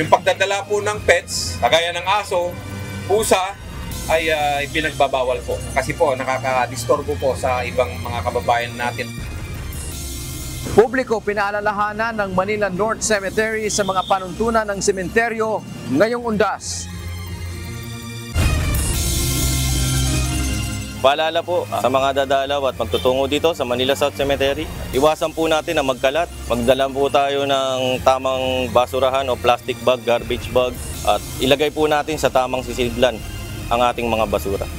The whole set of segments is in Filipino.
Yung pagdadala po ng pets, kagaya ng aso, pusa, ay pinagbabawal po. Kasi po nakakadisturbo po sa ibang mga kababayan natin. Publiko pinaalalahanan ng Manila North Cemetery sa mga panuntunan ng sementeryo ngayong Undas. Paalala po sa mga dadalaw at magtutungo dito sa Manila South Cemetery. Iwasan po natin na magkalat. Magdala po tayo ng tamang basurahan o plastic bag, garbage bag at ilagay po natin sa tamang sisidlan ang ating mga basura.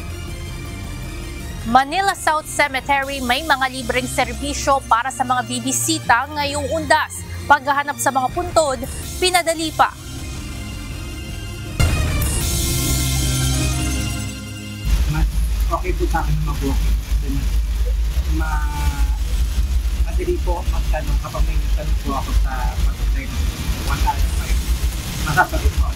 Manila South Cemetery may mga libreng serbisyo para sa mga bibisita ngayong Undas. Paghahanap sa mga puntod, pinadali pa. Okay po sa akin na mag-walking. Madali po magtanong kapag may tanong po ako sa pag-apply ng 1 RFID. Masasagot po.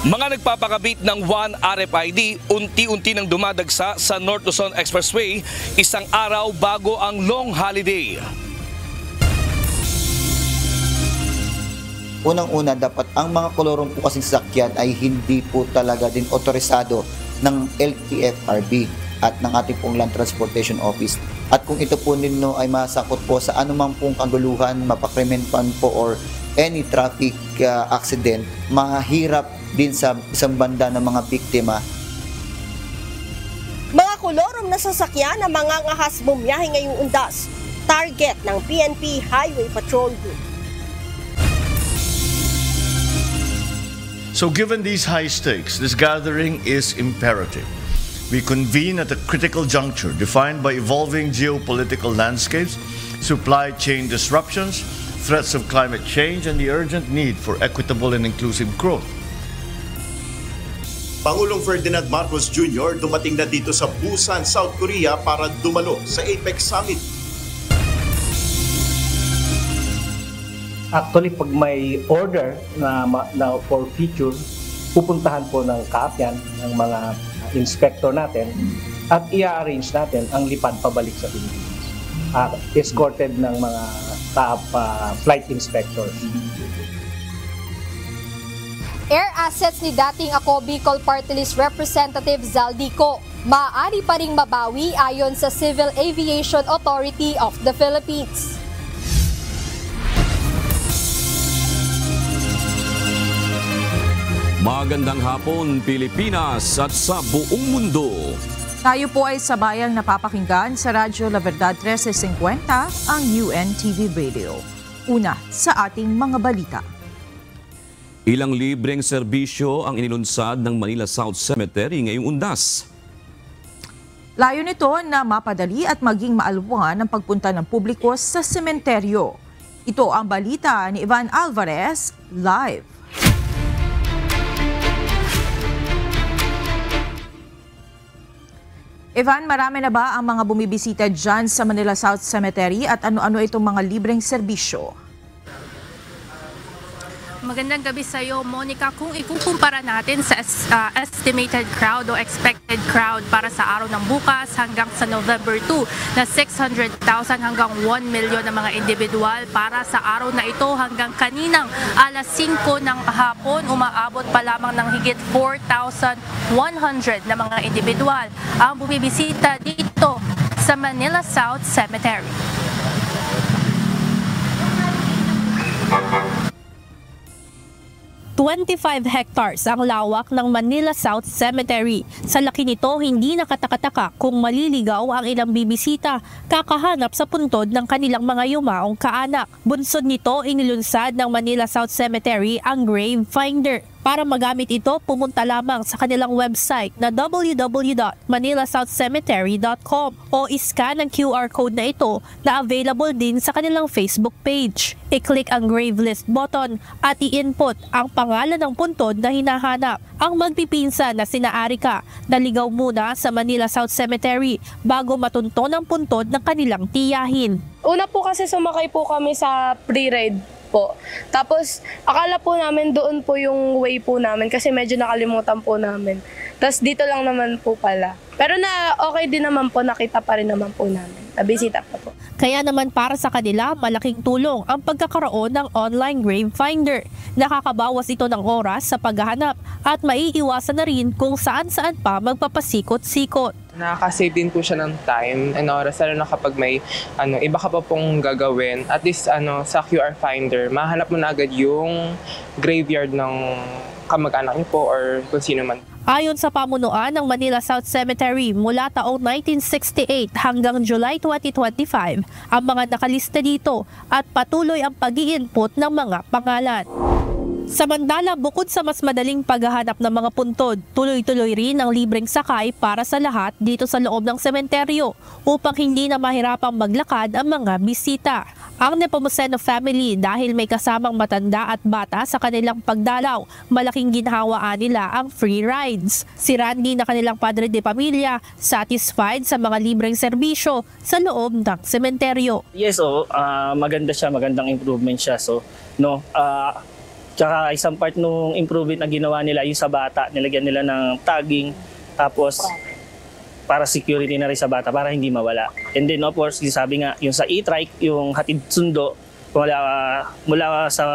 Mga nagpapakabit ng 1 RFID unti-unti nang dumadagsa sa North Luzon Expressway isang araw bago ang long holiday. Unang-una, dapat ang mga kolorong po kasing sasakyan ay hindi po talaga din otorisado ng LTFRB at ng ating pong Land Transportation Office. At kung ito po ninyo ay masakot po sa anumang pong kaguluhan, mapakrimentan po or any traffic accident, mahirap din sa isang banda ng mga biktima. Mga kolorom na sasakyan ang mga ngahas bumiyahe ngayong Undas. Target ng PNP Highway Patrol Group. So given these high stakes, this gathering is imperative. We convene at a critical juncture defined by evolving geopolitical landscapes, supply chain disruptions, threats of climate change, and the urgent need for equitable and inclusive growth. Pangulong Ferdinand Marcos Jr. dumating na dito sa Busan, South Korea para dumalo sa APEC Summit. Actually, pag may order na for future, pupuntahan po ng kaapyan ng mga inspector natin at i-arrange natin ang lipad pabalik sa Pilipinas. Escorted ng mga top flight inspectors. Air assets ni dating Ako Bicol Party List Representative Zaldico maaari pa ring mabawi ayon sa Civil Aviation Authority of the Philippines. Magandang hapon, Pilipinas at sa buong mundo. Tayo po ay sabayang napapakinggan sa Radyo La Verdad 1350, ang UNTV Radio. Una sa ating mga balita. Ilang libreng serbisyo ang inilunsad ng Manila South Cemetery ngayong Undas. Layo nito na mapadali at maging maalwan ang pagpunta ng publiko sa sementeryo. Ito ang balita ni Ivan Alvarez, live. Ivan, marami na ba ang mga bumibisita dyan sa Manila South Cemetery at ano-ano itong mga libreng serbisyo? Magandang gabi sa iyo, Monica. Kung ikukumpara natin sa estimated crowd o expected crowd para sa araw ng bukas hanggang sa November 2 na 600,000 hanggang 1 million na mga individual, para sa araw na ito hanggang kaninang alas 5 ng hapon, umaabot pa lamang ng higit 4,100 na mga individual ang bumibisita dito sa Manila South Cemetery. 25 hectares ang lawak ng Manila South Cemetery. Sa laki nito, hindi nakatakataka kung maliligaw ang ilang bibisita kakahanap sa puntod ng kanilang mga yumaong kaanak. Bunsod nito, inilunsad ng Manila South Cemetery ang Grave Finder. Para magamit ito, pumunta lamang sa kanilang website na www.manilasouthcemetery.com o iscan ang QR code na ito na available din sa kanilang Facebook page. I-click ang Grave List button at i-input ang pangalan ng puntod na hinahanap. Ang magpipinsa na sina Arika naligaw muna sa Manila South Cemetery bago matunton ang puntod ng kanilang tiyahin. Una po kasi sumakay po kami sa pre-ride po. Tapos akala po namin doon po yung way po namin kasi medyo nakalimutan po namin. Tapos dito lang naman po pala. Pero na okay din naman po, nakita pa rin naman po namin. Nabisita pa po. Kaya naman para sa kanila, malaking tulong ang pagkakaroon ng online grave finder. Nakakabawas ito ng oras sa paghahanap at maiiwasan na rin kung saan-saan pa magpapasikot-sikot. Nakaka-save din po siya ng time and oras, lalo na kapag may iba ka pa pong gagawin. At least sa QR finder, mahanap mo na agad yung graveyard ng kamag-anak niyo po or kung sino man. Ayon sa pamunuan ng Manila South Cemetery, mula taong 1968 hanggang July 2025, ang mga nakalista dito at patuloy ang pag-i-input ng mga pangalan. Samantala, bukod sa mas madaling paghahanap ng mga puntod, tuloy-tuloy rin ang libreng sakay para sa lahat dito sa loob ng sementeryo upang hindi na mahirapang maglakad ang mga bisita. Ang Nepomuceno family, dahil may kasamang matanda at bata sa kanilang pagdalaw, malaking ginhawaan nila ang free rides. Si Randy na kanilang padre de pamilya, satisfied sa mga libreng serbisyo sa loob ng sementeryo. Yes, maganda siya, magandang improvement siya. Tsaka isang part nung improvement na ginawa nila, yung sa bata, nilagyan nila ng tagging, tapos para security na rin sa bata, para hindi mawala. And then of course, sabi nga, yung sa e-trike, yung hatid sundo, mula sa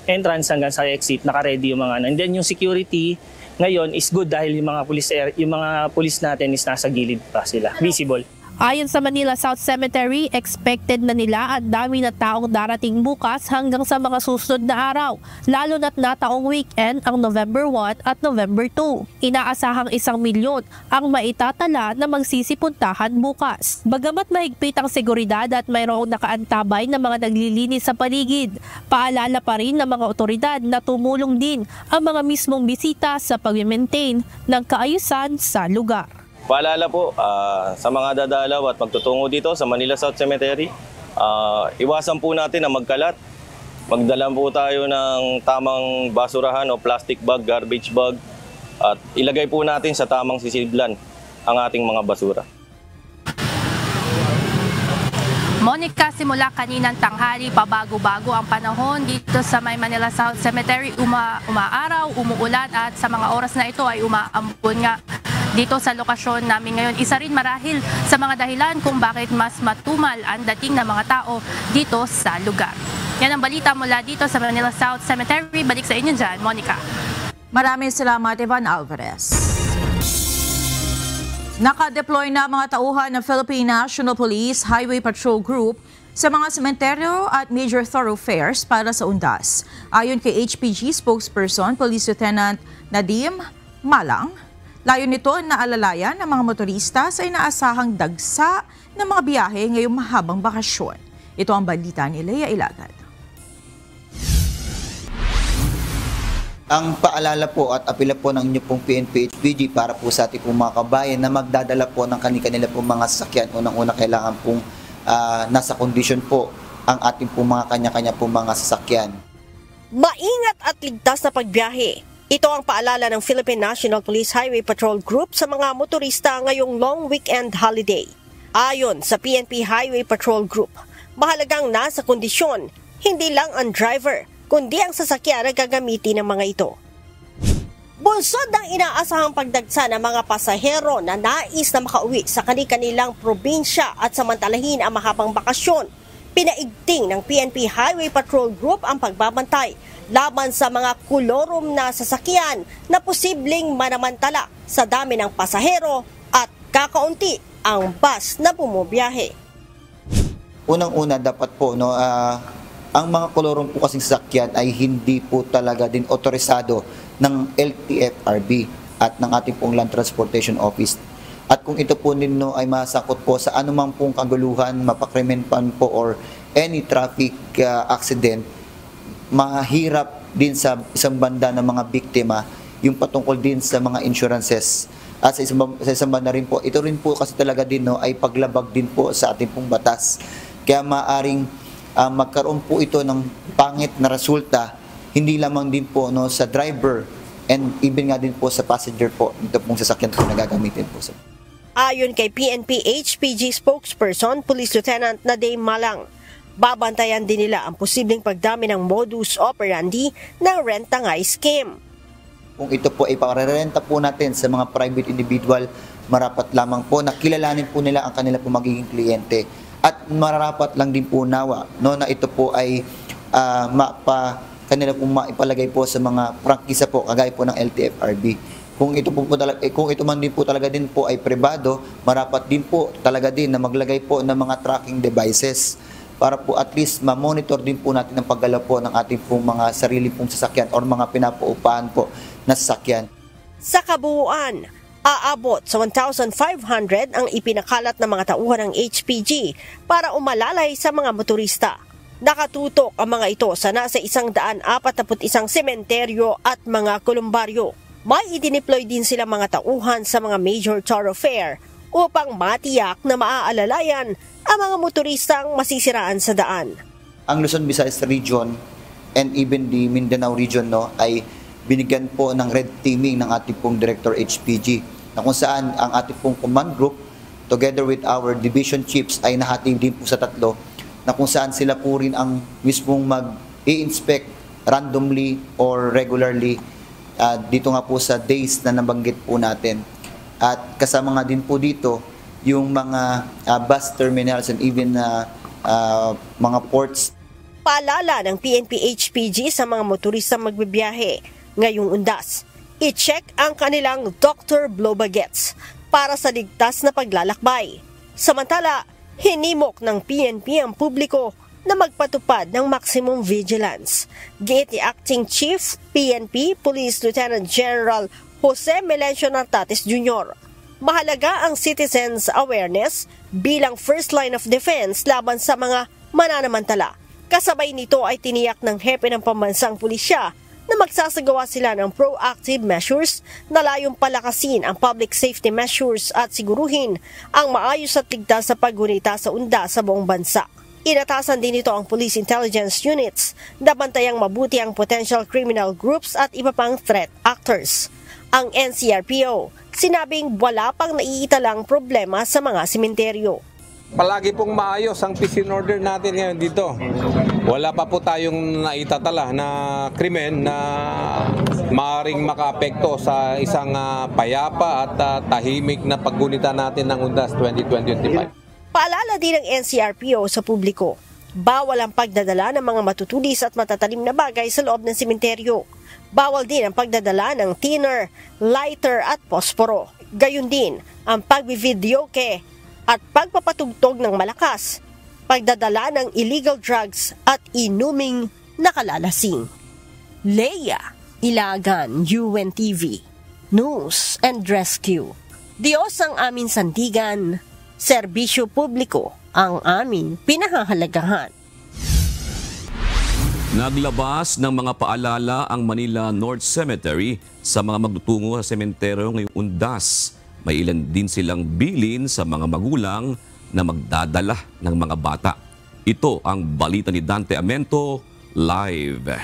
entrance hanggang sa exit, naka-ready yung mga And then yung security, ngayon is good dahil yung mga pulis natin is nasa gilid pa sila, visible. Ayon sa Manila South Cemetery, expected na nila ang dami na taong darating bukas hanggang sa mga susunod na araw, lalo na't nataong weekend ang November 1 at November 2. Inaasahang 1 milyon ang maitatala na magsisipuntahan bukas. Bagamat mahigpit ang seguridad at mayroong nakaantabay na mga naglilinis sa paligid, paalala pa rin ng mga otoridad na tumulong din ang mga mismong bisita sa pag-maintain ng kaayusan sa lugar. Paalala po sa mga dadalaw at magtutungo dito sa Manila South Cemetery, iwasan po natin na magkalat. Magdala po tayo ng tamang basurahan o plastic bag, garbage bag, at ilagay po natin sa tamang sisidlan ang ating mga basura. Monica, simula kaninang tanghali, pabago-bago ang panahon dito sa may Manila South Cemetery. Umaaraw, umuulan at sa mga oras na ito ay umaampon nga dito sa lokasyon namin ngayon. Isa rin marahil sa mga dahilan kung bakit mas matumal ang dating ng mga tao dito sa lugar. Yan ang balita mula dito sa Manila South Cemetery. Balik sa inyo dyan, Monica. Maraming salamat, Ivan Alvarez. Nakadeploy na mga tauhan ng Philippine National Police Highway Patrol Group sa mga sementeryo at major thoroughfares para sa undas. Ayon kay HPG spokesperson, Police Lieutenant Nadim Malang, layo nito na alalayan ng mga motorista sa inaasahang dagsa ng mga biyahe ngayong mahabang bakasyon. Ito ang balita ni Lea Ilagad. Ang paalala po at apela po ng inyo pong PNP HPG para po sa ating pong mga kabayan na magdadala po ng kanila pong mga sasakyan. Unang-una kailangan pong nasa kondisyon po ang ating pong mga kanya-kanya pong mga sasakyan. Maingat at ligtas na pagbiyahe. Ito ang paalala ng Philippine National Police Highway Patrol Group sa mga motorista ngayong long weekend holiday. Ayon sa PNP Highway Patrol Group, mahalagang nasa kondisyon, hindi lang ang driver, kundi ang sasakyan na gagamitin ng mga ito. Bunsod ng inaasahang pagdagsa ng mga pasahero na nais na makauwi sa kanilang probinsya at samantalahin ang mahabang bakasyon, pinaigting ng PNP Highway Patrol Group ang pagbabantay laban sa mga kolorum na sasakyan na posibleng manamantala sa dami ng pasahero at kakaunti ang bus na bumobiyahe. Unang-una dapat po ang mga kolorum po kasing sasakyan ay hindi po talaga din otorisado ng LTFRB at ng ating pong Land Transportation Office. At kung ito po ninyo ay masangkot po sa anumang pong kaguluhan, mapakrimen po or any traffic accident, mahirap din sa isang banda ng mga biktima yung patungkol din sa mga insurances. At sa isang banda rin po, ito rin po kasi talaga din ay paglabag din po sa ating pong batas. Kaya maaring magkaroon po ito ng pangit na resulta, hindi lamang din po sa driver and even nga din po sa passenger po, ito pong sasakyan po na gagamitin po. Ayon kay PNP HPG spokesperson, Police Lieutenant Nadim Malang, babantayan din nila ang posibleng pagdami ng modus operandi ng rent-a-ngay scheme. Kung ito po ay parerenta po natin sa mga private individual, marapat lamang po na kilalanin po nila ang kanila po magiging kliyente At mararapat lang din po nawa no, na ito po ay kanila pong maipalagay po sa mga prangkisa po kagaya po ng LTFRB. Kung ito man din po talaga din po ay pribado, marapat din po talaga din na maglagay po ng mga tracking devices para po at least ma-monitor din po natin ang paggalaw po ng ating pong mga sarili pong sasakyan or mga pinapaupahan po na sasakyan. Sa kabuuan, aabot sa 1,500 ang ipinakalat ng mga tauhan ng HPG para umalalay sa mga motorista. Nakatutok ang mga ito sa nasa 141 sementeryo at mga kolumbaryo. May idineploy din sila mga tauhan sa mga major thoroughfare upang matiyak na maaalalayan ang mga motoristang masisiraan sa daan. Ang Luzon, Visayas region and even the Mindanao region no, ay binigyan po ng red teaming ng ating pong Director HPG na kung saan ang ating pong command group together with our division chiefs ay nahati din po sa 3 na kung saan sila po rin ang mismong mag-i-inspect randomly or regularly dito nga po sa days na nabanggit po natin. At kasama nga din po dito yung mga bus terminals and even mga ports. Paalala ng PNP-HPG sa mga motorista magbibiyahe ngayong undas. I-check ang kanilang Dr. Blow Bagets para sa ligtas na paglalakbay. Samantala, hinimok ng PNP ang publiko na magpatupad ng maximum vigilance. Giit ni Acting Chief PNP Police Lieutenant General Jose Melencio Nartates Jr. Mahalaga ang citizens' awareness bilang first line of defense laban sa mga mananamantala. Kasabay nito ay tiniyak ng hepe ng pambansang pulisya na magsasagawa sila ng proactive measures na layong palakasin ang public safety measures at siguruhin ang maayos at ligtas sa paggunita sa undas sa buong bansa. Inatasan din ito ang police intelligence units na bantayang mabuti ang potential criminal groups at iba pang threat actors. Ang NCRPO, sinabing wala pang naiitalang problema sa mga sementeryo. Palagi pong maayos ang peace and order natin ngayon dito. Wala pa po tayong naitatala na krimen na maaaring makaapekto sa isang payapa at tahimik na paggunita natin ng Undas 2025. Paalala din ng NCRPO sa publiko, bawal ang pagdadala ng mga matutulis at matatalim na bagay sa loob ng sementeryo. Bawal din ang pagdadala ng thinner, lighter at posporo. Gayun din ang pagbivideoke at pagpapatugtog ng malakas, pagdadala ng illegal drugs at inuming nakalalasing. Leia Ilagan, UNTV, News and Rescue. Diyos ang aming sandigan, serbisyo publiko ang aming pinahahalagahan. Naglabas ng mga paalala ang Manila North Cemetery sa mga magtutungo sa sementeryo ngayong undas. May ilan din silang bilin sa mga magulang na magdadala ng mga bata. Ito ang balita ni Dante Amento, live.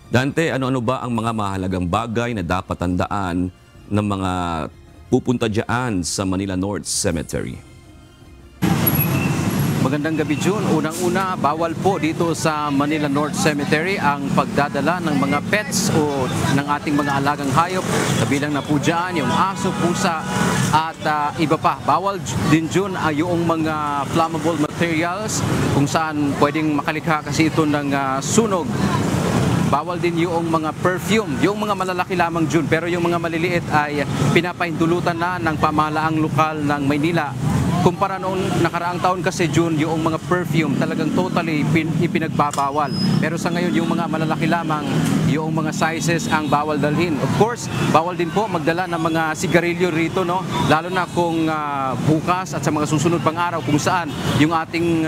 Dante, ano-ano ba ang mga mahalagang bagay na dapat tandaan ng mga pupunta dyan sa Manila North Cemetery? Magandang gabi, June. Unang-una, bawal po dito sa Manila North Cemetery ang pagdadala ng mga pets o ng ating mga alagang hayop. Kabilang na po dyan yung aso, pusa at iba pa. Bawal din, June, yung mga flammable materials kung saan pwedeng makalikha kasi ito ng sunog. Bawal din yung mga perfume, yung mga malalaki lamang, June, pero yung mga maliliit ay pinapahintulutan na ng pamahalaang lokal ng Maynila. Kumpara noong nakaraang taon kasi, June, yung mga perfume talagang totally ipinagbabawal. Pero sa ngayon, yung mga malalaki lamang, yung mga sizes ang bawal dalhin. Of course, bawal din po magdala ng mga sigarilyo rito, no? Lalo na kung bukas at sa mga susunod pang araw kung saan yung ating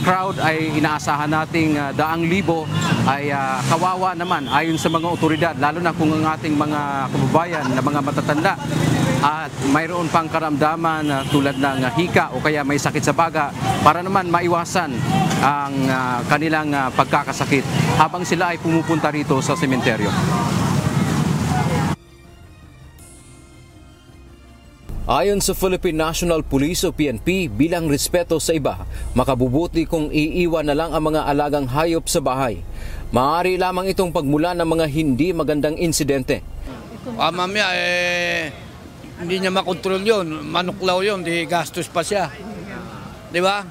crowd ay inaasahan nating daang libo ay kawawa naman ayon sa mga otoridad. Lalo na kung ang ating mga kababayan na mga matatanda at mayroon pang karamdaman tulad ng hika o kaya may sakit sa baga para naman maiwasan ang kanilang pagkakasakit habang sila ay pumupunta rito sa sementeryo. Ayon sa Philippine National Police o PNP, bilang respeto sa iba, makabubuti kung iiwan na lang ang mga alagang hayop sa bahay. Maaari lamang itong pagmula ng mga hindi magandang insidente. Mamaya hindi niya makontrol yun. Manuklaw yun, di gastos pa siya. Di ba?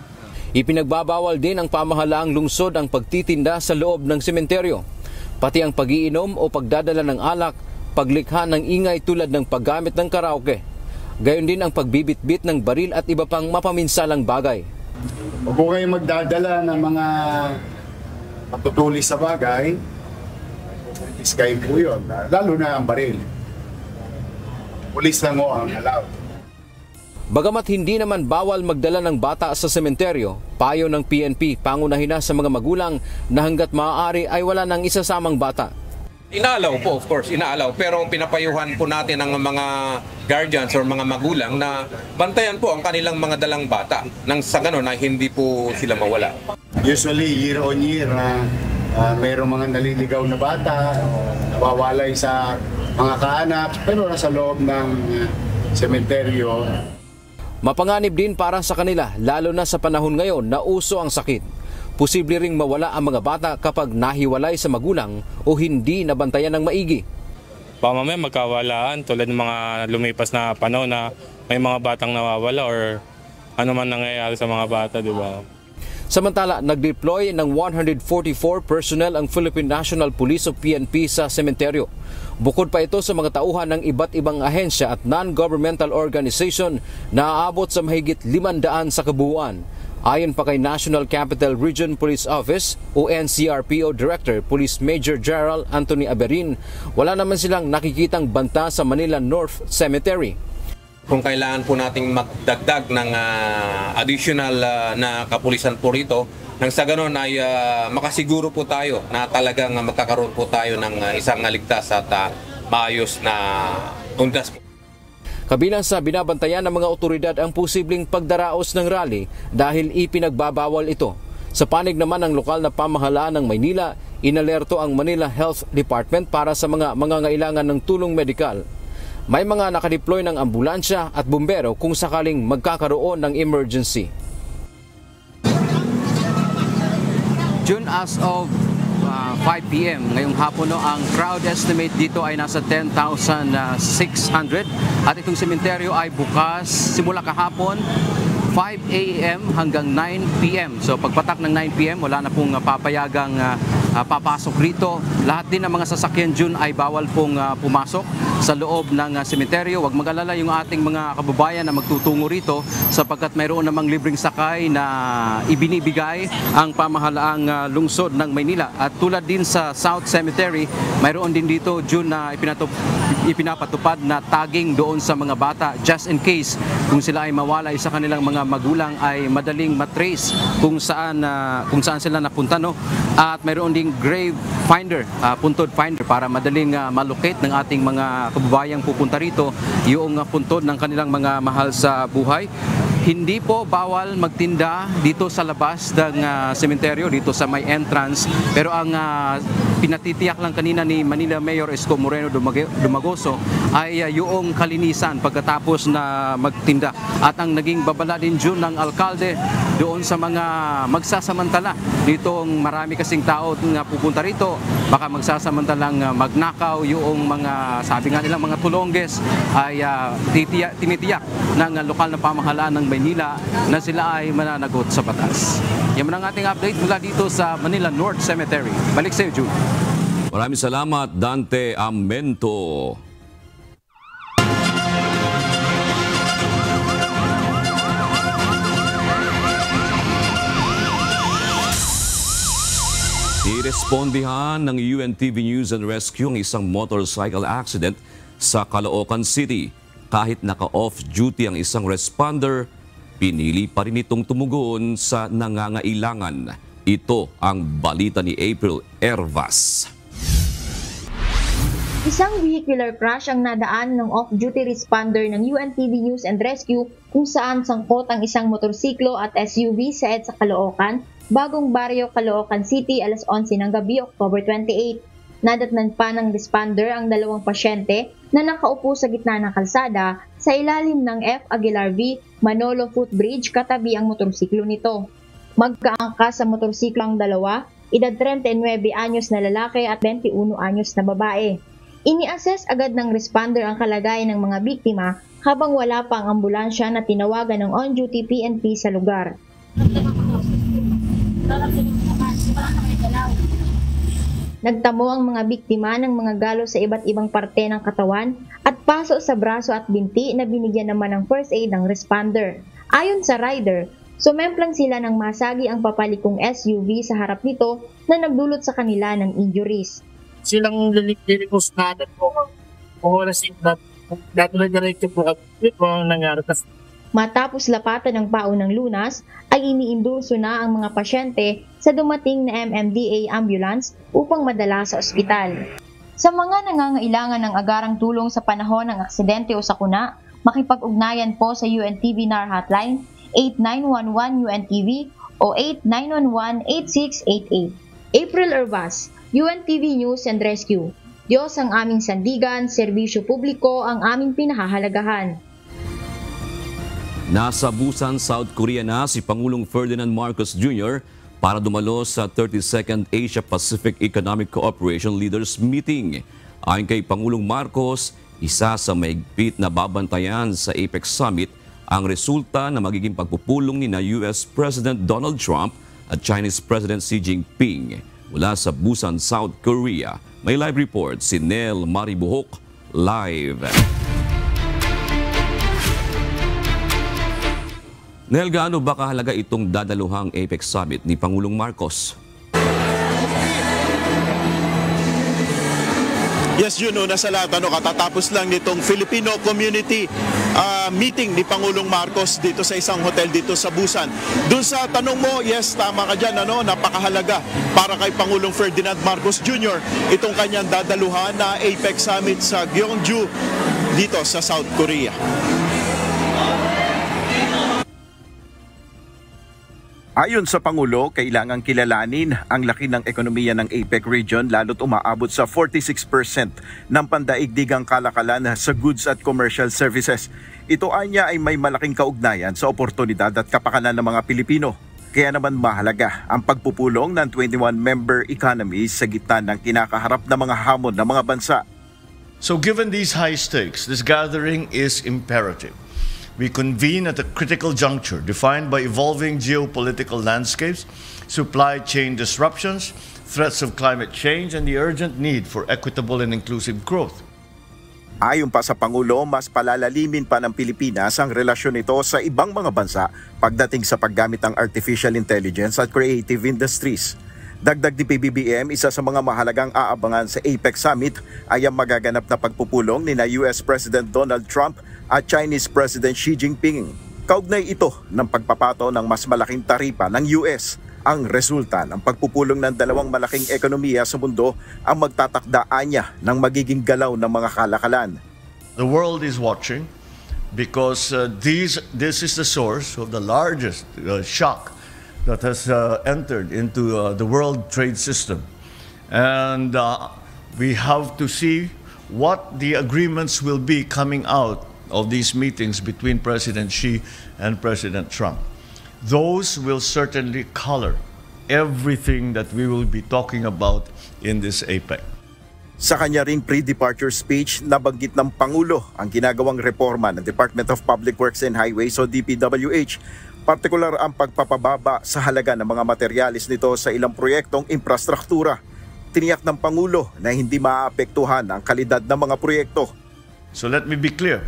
Ipinagbabawal din ng pamahalaang lungsod ang pagtitinda sa loob ng sementeryo. Pati ang pag-iinom o pagdadala ng alak, paglikha ng ingay tulad ng paggamit ng karaoke. Gayon din ang pagbibitbit ng baril at iba pang mapaminsalang bagay. Huwag po kayo magdadala ng mga matutulis sa bagay, iskay po yun, lalo na ang baril. Pulis lang mo ang allowed. Bagamat hindi naman bawal magdala ng bata sa sementeryo, payo ng PNP pangunahin na sa mga magulang na hanggat maaari ay wala nang isasamang bata. Inaalaw po, of course, inaalaw. Pero pinapayuhan po natin ang mga guardians or mga magulang na bantayan po ang kanilang mga dalang bata nang sa gano'n na hindi po sila mawala. Usually, year on year, mayroong mga naliligaw na bata, nawawalay sa mga kaanap, pero nasa loob ng sementeryo. Mapanganib din para sa kanila, lalo na sa panahon ngayon na uso ang sakit. Posible ring mawala ang mga bata kapag nahiwalay sa magulang o hindi nabantayan ng maigi. Baka mamaya magkawalaan tulad ng mga lumipas na panahon na may mga batang nawawala or ano man nangyayari sa mga bata, di ba? Samantala, nag-deploy ng 144 personnel ang Philippine National Police o PNP sa sementeryo. Bukod pa ito sa mga tauhan ng iba't ibang ahensya at non-governmental organization na aabot sa mahigit 500 sa kabuuan. Ayon pa kay National Capital Region Police Office o NCRPO Director Police Major General Anthony Aberin, wala naman silang nakikitang banta sa Manila North Cemetery. Kung kailangan po nating magdagdag ng additional na kapulisan po rito, nang sa ganon ay makasiguro po tayo na talagang magkakaroon po tayo ng isang ligtas at maayos na undas po. Kabilang sa binabantayan ng mga otoridad ang posibleng pagdaraos ng rally dahil ipinagbabawal ito. Sa panig naman ng lokal na pamahalaan ng Maynila, inalerto ang Manila Health Department para sa mga mangangailangan ng tulong medikal. May mga nakadeploy ng ambulansya at bumbero kung sakaling magkakaroon ng emergency. June, as of 5 p.m. ngayong hapon, ang crowd estimate dito ay nasa 10,600 at itong sementeryo ay bukas simula kahapon 5 a.m. hanggang 9 p.m. So pagpatak ng 9 p.m. wala na pong papayagang papasok rito. Lahat din ng mga sasakyan June ay bawal pong pumasok sa loob ng sementeryo. Huwag mag-alala yung ating mga kababayan na magtutungo rito sapagkat mayroon namang libreng sakay na ibinibigay ang pamahalaang lungsod ng Maynila. At tulad din sa South Cemetery, mayroon din dito June na ipinapatupad na tagging doon sa mga bata just in case kung sila ay mawalay sa kanilang mga magulang ay madaling matrace kung saan sila napunta, no? At mayroon ding grave finder, puntod finder para madaling malocate ng ating mga kababayang pupunta rito yung puntod ng kanilang mga mahal sa buhay. Hindi po bawal magtinda dito sa labas ng sementeryo, dito sa may entrance. Pero ang pinatitiyak lang kanina ni Manila Mayor Isko Moreno Dumagoso ay yung kalinisan pagkatapos na magtinda. At ang naging babala din June ng alkalde doon sa mga magsasamantala. Ditong marami kasing tao na pupunta rito, baka magsasamantalang magnakaw yung mga, sabi nga nilang mga tulongges ay tinitiyak ng lokal na pamahalaan ng Maynila na sila ay mananagot sa batas. Yan ang ating update mula dito sa Manila North Cemetery. Balik sa iyo, June. Maraming salamat, Dante Amento. Nirespondihan ng UNTV News and Rescue ang isang motorcycle accident sa Caloocan City. Kahit naka-off-duty ang isang responder, pinili pa rin itong tumugon sa nangangailangan. Ito ang balita ni April Ervas. Isang vehicular crash ang nadaan ng off-duty responder ng UNTV News and Rescue kung saan sangkot ang isang motorsiklo at SUV sa EDSA Caloocan, Bagong Baryo, Caloocan City, alas 11 ng gabi, October 28. Nadatnan pa ng responder ang dalawang pasyente na nakaupo sa gitna ng kalsada sa ilalim ng F. Aguilar V. Manolo Footbridge katabi ang motorsiklo nito. Magkaangkas sa motorsiklo ang dalawa, edad 39 anyos na lalaki at 21 anyos na babae. Ini-assess agad ng responder ang kalagayan ng mga biktima habang wala pa ang ambulansya na tinawagan ng on-duty PNP sa lugar. Nagtamo ang mga biktima ng mga galo sa iba't ibang parte ng katawan at paso sa braso at binti na binigyan naman ng first aid ng responder. Ayon sa rider, sumemplang sila ng masagi ang papalikong SUV sa harap nito na nagdulot sa kanila ng injuries. Silang lilikos na po kung oras na diretso po ang nangyari. Matapos lapatan ng paunang Lunas, ay iniindulso na ang mga pasyente sa dumating na MMDA ambulance upang madala sa ospital. Sa mga nangangailangan ng agarang tulong sa panahon ng aksidente o sakuna, makipag-ugnayan po sa UNTV NAR hotline 8911 UNTV o 8911-8688. April Ervas, UNTV News and Rescue. Diyos ang aming sandigan, serbisyo publiko ang aming pinahahalagahan. Nasa Busan, South Korea na si Pangulong Ferdinand Marcos Jr. para dumalo sa 32nd Asia-Pacific Economic Cooperation Leaders Meeting. Ayon kay Pangulong Marcos, isa sa mahigpit na babantayan sa APEC Summit ang resulta na magiging pagpupulong ni US President Donald Trump at Chinese President Xi Jinping. Mula sa Busan, South Korea, may live report si Nel Maribuhok live. Nel, gaano ba kahalaga itong dadaluhang APEC Summit ni Pangulong Marcos? Yes, nasa lahat, katatapos lang nitong Filipino community meeting ni Pangulong Marcos dito sa isang hotel dito sa Busan. Doon sa tanong mo, yes, tama ka dyan, napakahalaga para kay Pangulong Ferdinand Marcos Jr. itong kanyang dadaluhan na APEC Summit sa Gyeongju dito sa South Korea. Ayon sa Pangulo, kailangang kilalanin ang laki ng ekonomiya ng APEC region lalo't umaabot sa 46% ng pandaigdigang kalakalan sa goods at commercial services. Ito anya ay may malaking kaugnayan sa oportunidad at kapakanan ng mga Pilipino. Kaya naman mahalaga ang pagpupulong ng 21 member economies sa gitna ng kinakaharap na mga hamon ng mga bansa. So given these high stakes, this gathering is imperative. We convene at a critical juncture defined by evolving geopolitical landscapes, supply chain disruptions, threats of climate change, and the urgent need for equitable and inclusive growth. Ayon pa sa Pangulo, mas palalalimin pa ng Pilipinas ang relasyon nito sa ibang mga bansa pagdating sa paggamit ng artificial intelligence at creative industries. Dagdag ni PBBM, isa sa mga mahalagang aabangan sa APEC Summit ay ang magaganap na pagpupulong ni US President Donald Trump at Chinese President Xi Jinping. Kaugnay ito ng pagpapato ng mas malaking taripa ng US. Ang resulta ng pagpupulong ng dalawang malaking ekonomiya sa mundo ang magtatakdaan niya ng magiging galaw ng mga kalakalan. The world is watching because this is the source of the largest shock that has entered into the world trade system. And we have to see what the agreements will be coming out of these meetings between President Xi and President Trump. Those will certainly color everything that we will be talking about in this APEC. Sa kanya ring pre-departure speech, nabanggit ng Pangulo ang ginagawang reforma ng Department of Public Works and Highways o DPWH, partikular ang pagpapababa sa halaga ng mga materyales nito sa ilang proyektong infrastruktura. Tiniyak ng Pangulo na hindi maapektuhan ang kalidad ng mga proyekto. So let me be clear.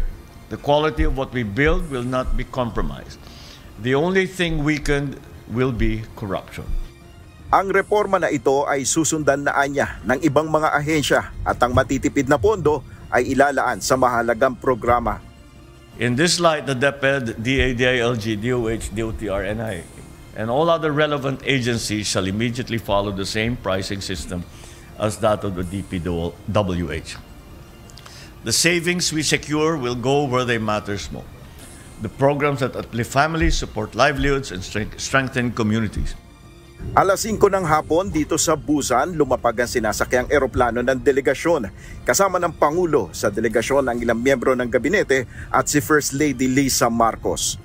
The quality of what we build will not be compromised. The only thing weakened will be corruption. Ang reforma na ito ay susundan na anya ng ibang mga ahensya at ang matitipid na pondo ay ilalaan sa mahalagang programa. In this light, the DepEd, DADILG, DOH, DOTR, NI, and all other relevant agencies shall immediately follow the same pricing system as that of the DPWH. The savings we secure will go where they matter most. The programs that uplift families, support livelihoods, and strengthen communities. Alas 5 ng hapon dito sa Busan, lumapag ang sinasakyang eroplano ng delegasyon. Kasama ng Pangulo sa delegasyon ang ilang miyembro ng gabinete at si First Lady Lisa Marcos.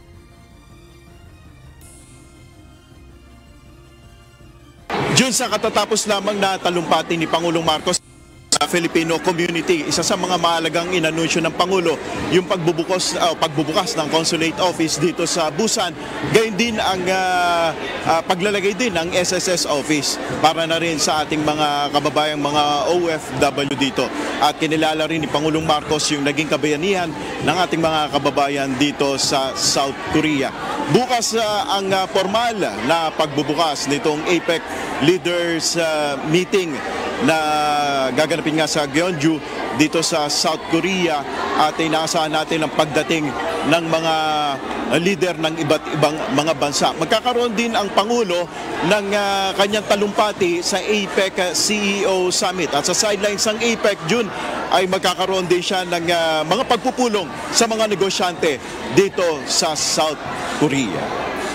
Diyon sa katatapos lamang na talumpati ni Pangulong Marcos Filipino community. Isa sa mga mahalagang inanunsyo ng Pangulo yung pagbubukas ng consulate office dito sa Busan. Gayon din ang paglalagay din ng SSS office para na rin sa ating mga kababayang mga OFW dito. At kinilala rin ni Pangulong Marcos yung naging kabayanihan ng ating mga kababayan dito sa South Korea. Bukas ang formal na pagbubukas nitong APEC Leaders Meeting na gaganapin nga sa Gyeongju dito sa South Korea, at inaasahan natin ang pagdating ng mga leader ng iba't ibang mga bansa. Magkakaroon din ang Pangulo ng kanyang talumpati sa APEC CEO Summit, at sa sidelines ng APEC June ay magkakaroon din siya ng mga pagpupulong sa mga negosyante dito sa South Korea.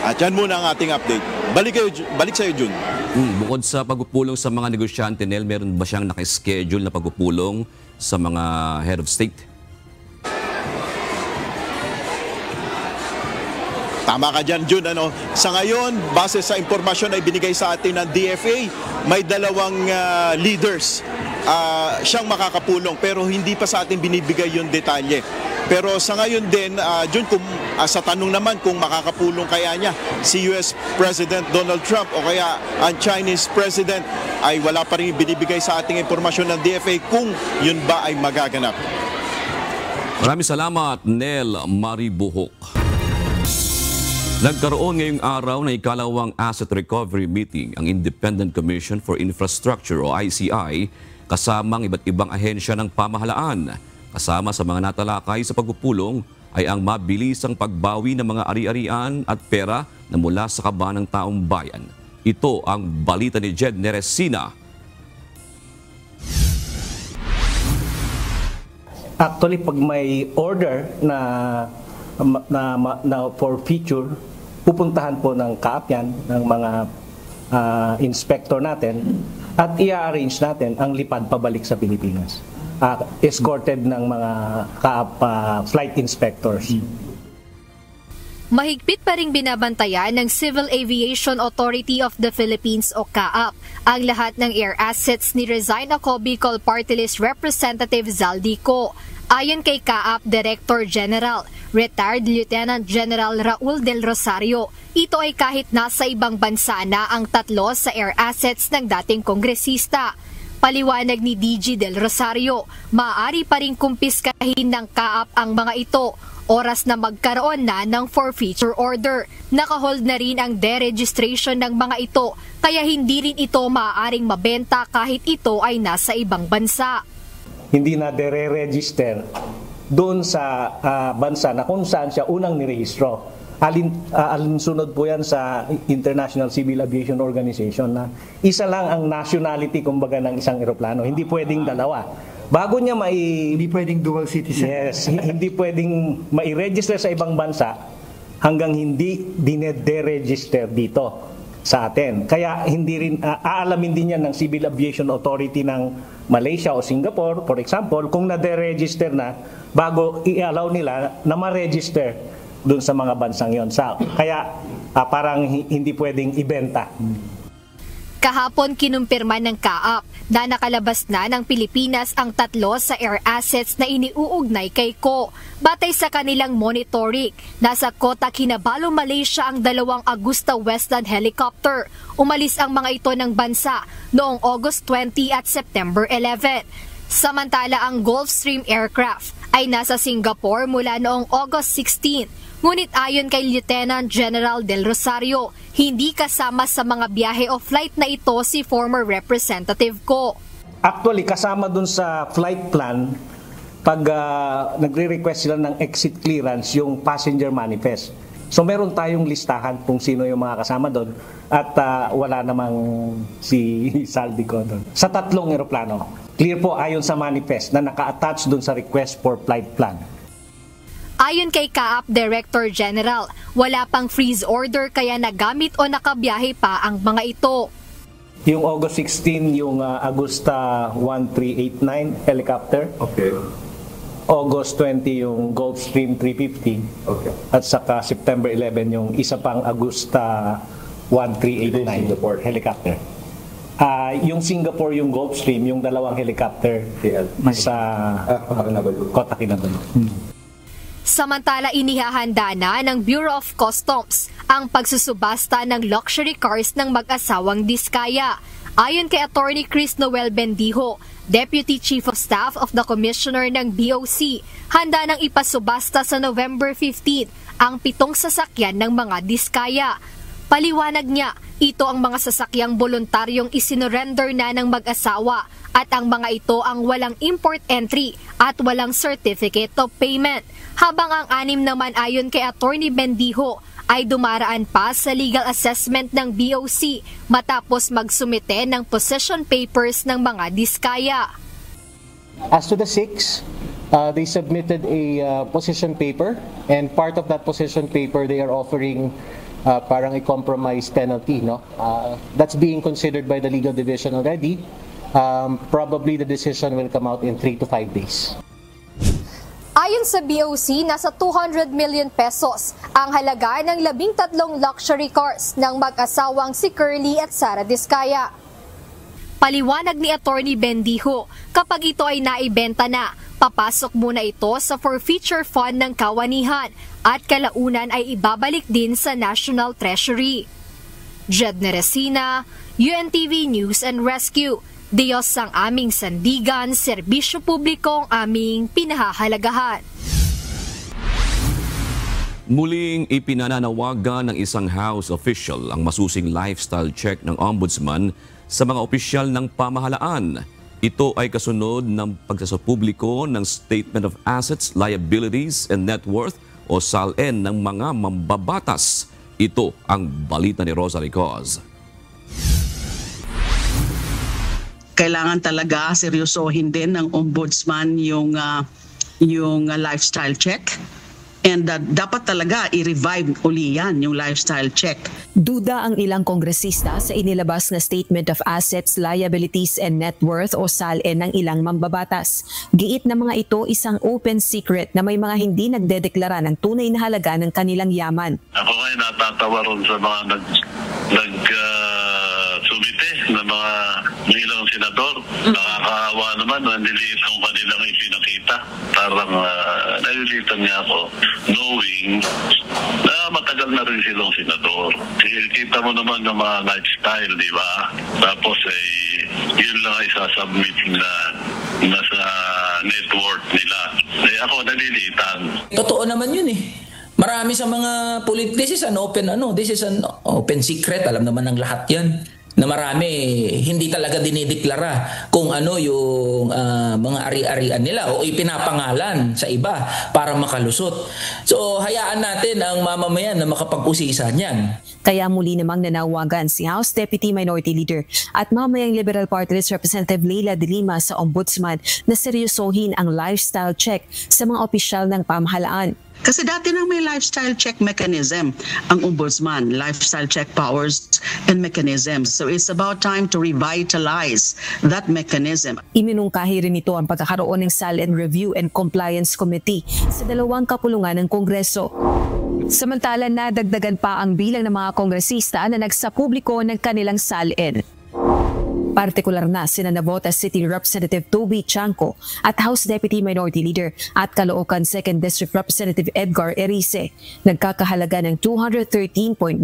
At yan muna ang ating update. Balik sa iyo, June. Bukod sa pagpupulong sa mga negosyante, Nel, meron ba siyang nakaschedule na pagpupulong sa mga head of state? Tama ka dyan, June. Sa ngayon, base sa impormasyon na ibinigay sa atin ng DFA, may dalawang leaders siyang makakapulong, pero hindi pa sa atin binibigay yung detalye. Pero sa ngayon din, June, sa tanong naman kung makakapulong kaya niya si US President Donald Trump o kaya ang Chinese President, ay wala pa rin binibigay sa ating impormasyon ng DFA kung yun ba ay magaganap. Maraming salamat, Nel Maribuhok. Nagkaroon ngayong araw ng ikalawang Asset Recovery Meeting ang Independent Commission for Infrastructure o ICI kasamang iba't ibang ahensya ng pamahalaan. Kasama sa mga natalakay sa pagpupulong ay ang mabilisang pagbawi ng mga ari-arian at pera na mula sa kaba ng taong bayan. Ito ang balita ni Jed Neresina. Actually, pag may order na for future, pupuntahan po ng CAAP yan, ng mga inspector natin, at i-arrange natin ang lipad pabalik sa Pilipinas. Escorted ng mga CAAP flight inspectors. Mahigpit pa ring binabantayan ng Civil Aviation Authority of the Philippines o CAAP ang lahat ng air assets ni Resign Ako Bicol Party List Representative Zaldico. Ayon kay CAAP Director General, Retired Lieutenant General Raul Del Rosario, ito ay kahit nasa ibang bansa na ang tatlo sa air assets ng dating kongresista. Paliwanag ni DG Del Rosario, maaari pa rin kumpiskahin ng CAAP ang mga ito oras na magkaroon na ng forfeiture order. Nakahold na rin ang deregistration ng mga ito, kaya hindi rin ito maaaring mabenta kahit ito ay nasa ibang bansa. Hindi na dere-register doon sa bansa na kung saan siya unang nirehistro. Alinsunod po yan sa International Civil Aviation Organization na isa lang ang nationality kumbaga ng isang eroplano. Hindi pwedeng dalawa. Bago niya hindi pwedeng dual citizen. Yes, hindi pwedeng mai-register sa ibang bansa hanggang hindi dinede-register dito sa atin. Kaya hindi rin aalamin din yan ng Civil Aviation Authority ng Malaysia o Singapore, for example, kung na-deregister na bago i-allow nila na ma-register doon sa mga bansang yon. Kaya parang hindi pwedeng ibenta. Kahapon kinumpirma ng CAAP na nakalabas na ng Pilipinas ang tatlo sa air assets na iniuugnay kay Ko. Batay sa kanilang monitoring, nasa Kota Kinabalu, Malaysia ang dalawang Agusta Westland helicopter. Umalis ang mga ito ng bansa noong August 20 at September 11. Samantala ang Gulfstream aircraft ay nasa Singapore mula noong August 16. Ngunit ayon kay Lieutenant General Del Rosario, hindi kasama sa mga biyahe o flight na ito si former representative Ko. Actually, kasama dun sa flight plan, pag nagre-request sila ng exit clearance, yung passenger manifest. So meron tayong listahan kung sino yung mga kasama doon at wala namang si Zaldico doon. Sa tatlong eroplano, clear po ayon sa manifest na naka-attach doon sa request for flight plan. Ayon kay CAAP Director General, wala pang freeze order kaya nagamit o nakabiyahe pa ang mga ito. Yung August 16, yung Agusta 1389 helicopter. Okay. August 20, yung Gulfstream 350. Okay. At saka September 11, yung isa pang Agusta 1389 helicopter. Yung Singapore, yung Gulfstream, yung dalawang helicopter sa Kota Kinabalu. Samantala, inihahanda na ng Bureau of Customs ang pagsusubasta ng luxury cars ng mag-asawang Diskaya. Ayon kay Attorney Chris Noel Bendijo, Deputy Chief of Staff of the Commissioner ng BOC, handa nang ipasubasta sa November 15 ang 7 sasakyan ng mga Diskaya. Paliwanag niya, ito ang mga sasakyang voluntaryong isinorender na ng mag-asawa at ang mga ito ang walang import entry at walang certificate of payment. Habang ang 6 naman ayon kay Attorney Bendijo ay dumaraan pa sa legal assessment ng BOC matapos magsumite ng possession papers ng mga Diskaya. As to the 6, they submitted a possession paper, and part of that possession paper they are offering parang a compromise penalty. No? That's being considered by the legal division already. Probably the decision will come out in 3 to 5 days. Ayon sa BOC, nasa 200 million pesos ang halaga ng 13 luxury cars ng mag-asawang si Curly at Sara Diskaya. Paliwanag ni Attorney Bendijo, kapag ito ay naibenta na, papasok muna ito sa forfeiture fund ng kawanihan at kalaunan ay ibabalik din sa National Treasury. Jed Neresina, UNTV News and Rescue. Diyos ang aming sandigan, serbisyo publiko ang aming pinahahalagahan. Muling ipinananawagan ng isang House official ang masusing lifestyle check ng Ombudsman sa mga opisyal ng pamahalaan. Ito ay kasunod ng pagsasapubliko ng Statement of Assets, Liabilities and Net Worth o SALN ng mga mambabatas. Ito ang balita ni Rosalie Coz. Kailangan talaga seryosohin din ng ombudsman yung lifestyle check. And dapat talaga i-revive uli yan, yung lifestyle check. Duda ang ilang kongresista sa inilabas na Statement of Assets, Liabilities and Net Worth o SALN ng ilang mambabatas. Giit na mga ito isang open secret na may mga hindi nagdedeklara ng tunay na halaga ng kanilang yaman. Ako ay natatawa ron sa mga sumite na mga ilang senador. Nakakaawa naman, nandiliit ang kanilang ipinakita. Parang nalilitan niya ako knowing na matagal na rin silang senador. Kita mo naman yung mga lifestyle, di ba? Tapos yun lang ay sasubmit na nasa net worth nila. Ako nalilitan. Totoo naman yun eh. Marami sa mga this is an open secret, alam naman ng lahat yan. Na marami hindi talaga dinideklara kung ano yung mga ari-arian nila o ipinapangalan sa iba para makalusot. So hayaan natin ang mamamayan na makapag-usisa niyan. Kaya muli namang nanawagan si House Deputy Minority Leader at mamayang Liberal Party List Representative Leila de Lima sa Ombudsman na seryosohin ang lifestyle check sa mga opisyal ng pamahalaan. Kasi dati nang may lifestyle check mechanism ang ombudsman, lifestyle check powers and mechanisms. So it's about time to revitalize that mechanism. Iminungkahi rin ito ang pagkakaroon ng SALN Review and Compliance Committee sa 2 kapulungan ng Kongreso. Samantala, nadagdagan pa ang bilang ng mga kongresista na nagsapubliko ng kanilang SALN. Partikular na sina Navotas City Representative Toby Chanco at House Deputy Minority Leader at Caloocan 2nd District Representative Edgar Erice. Nagkakahalaga ng 213.93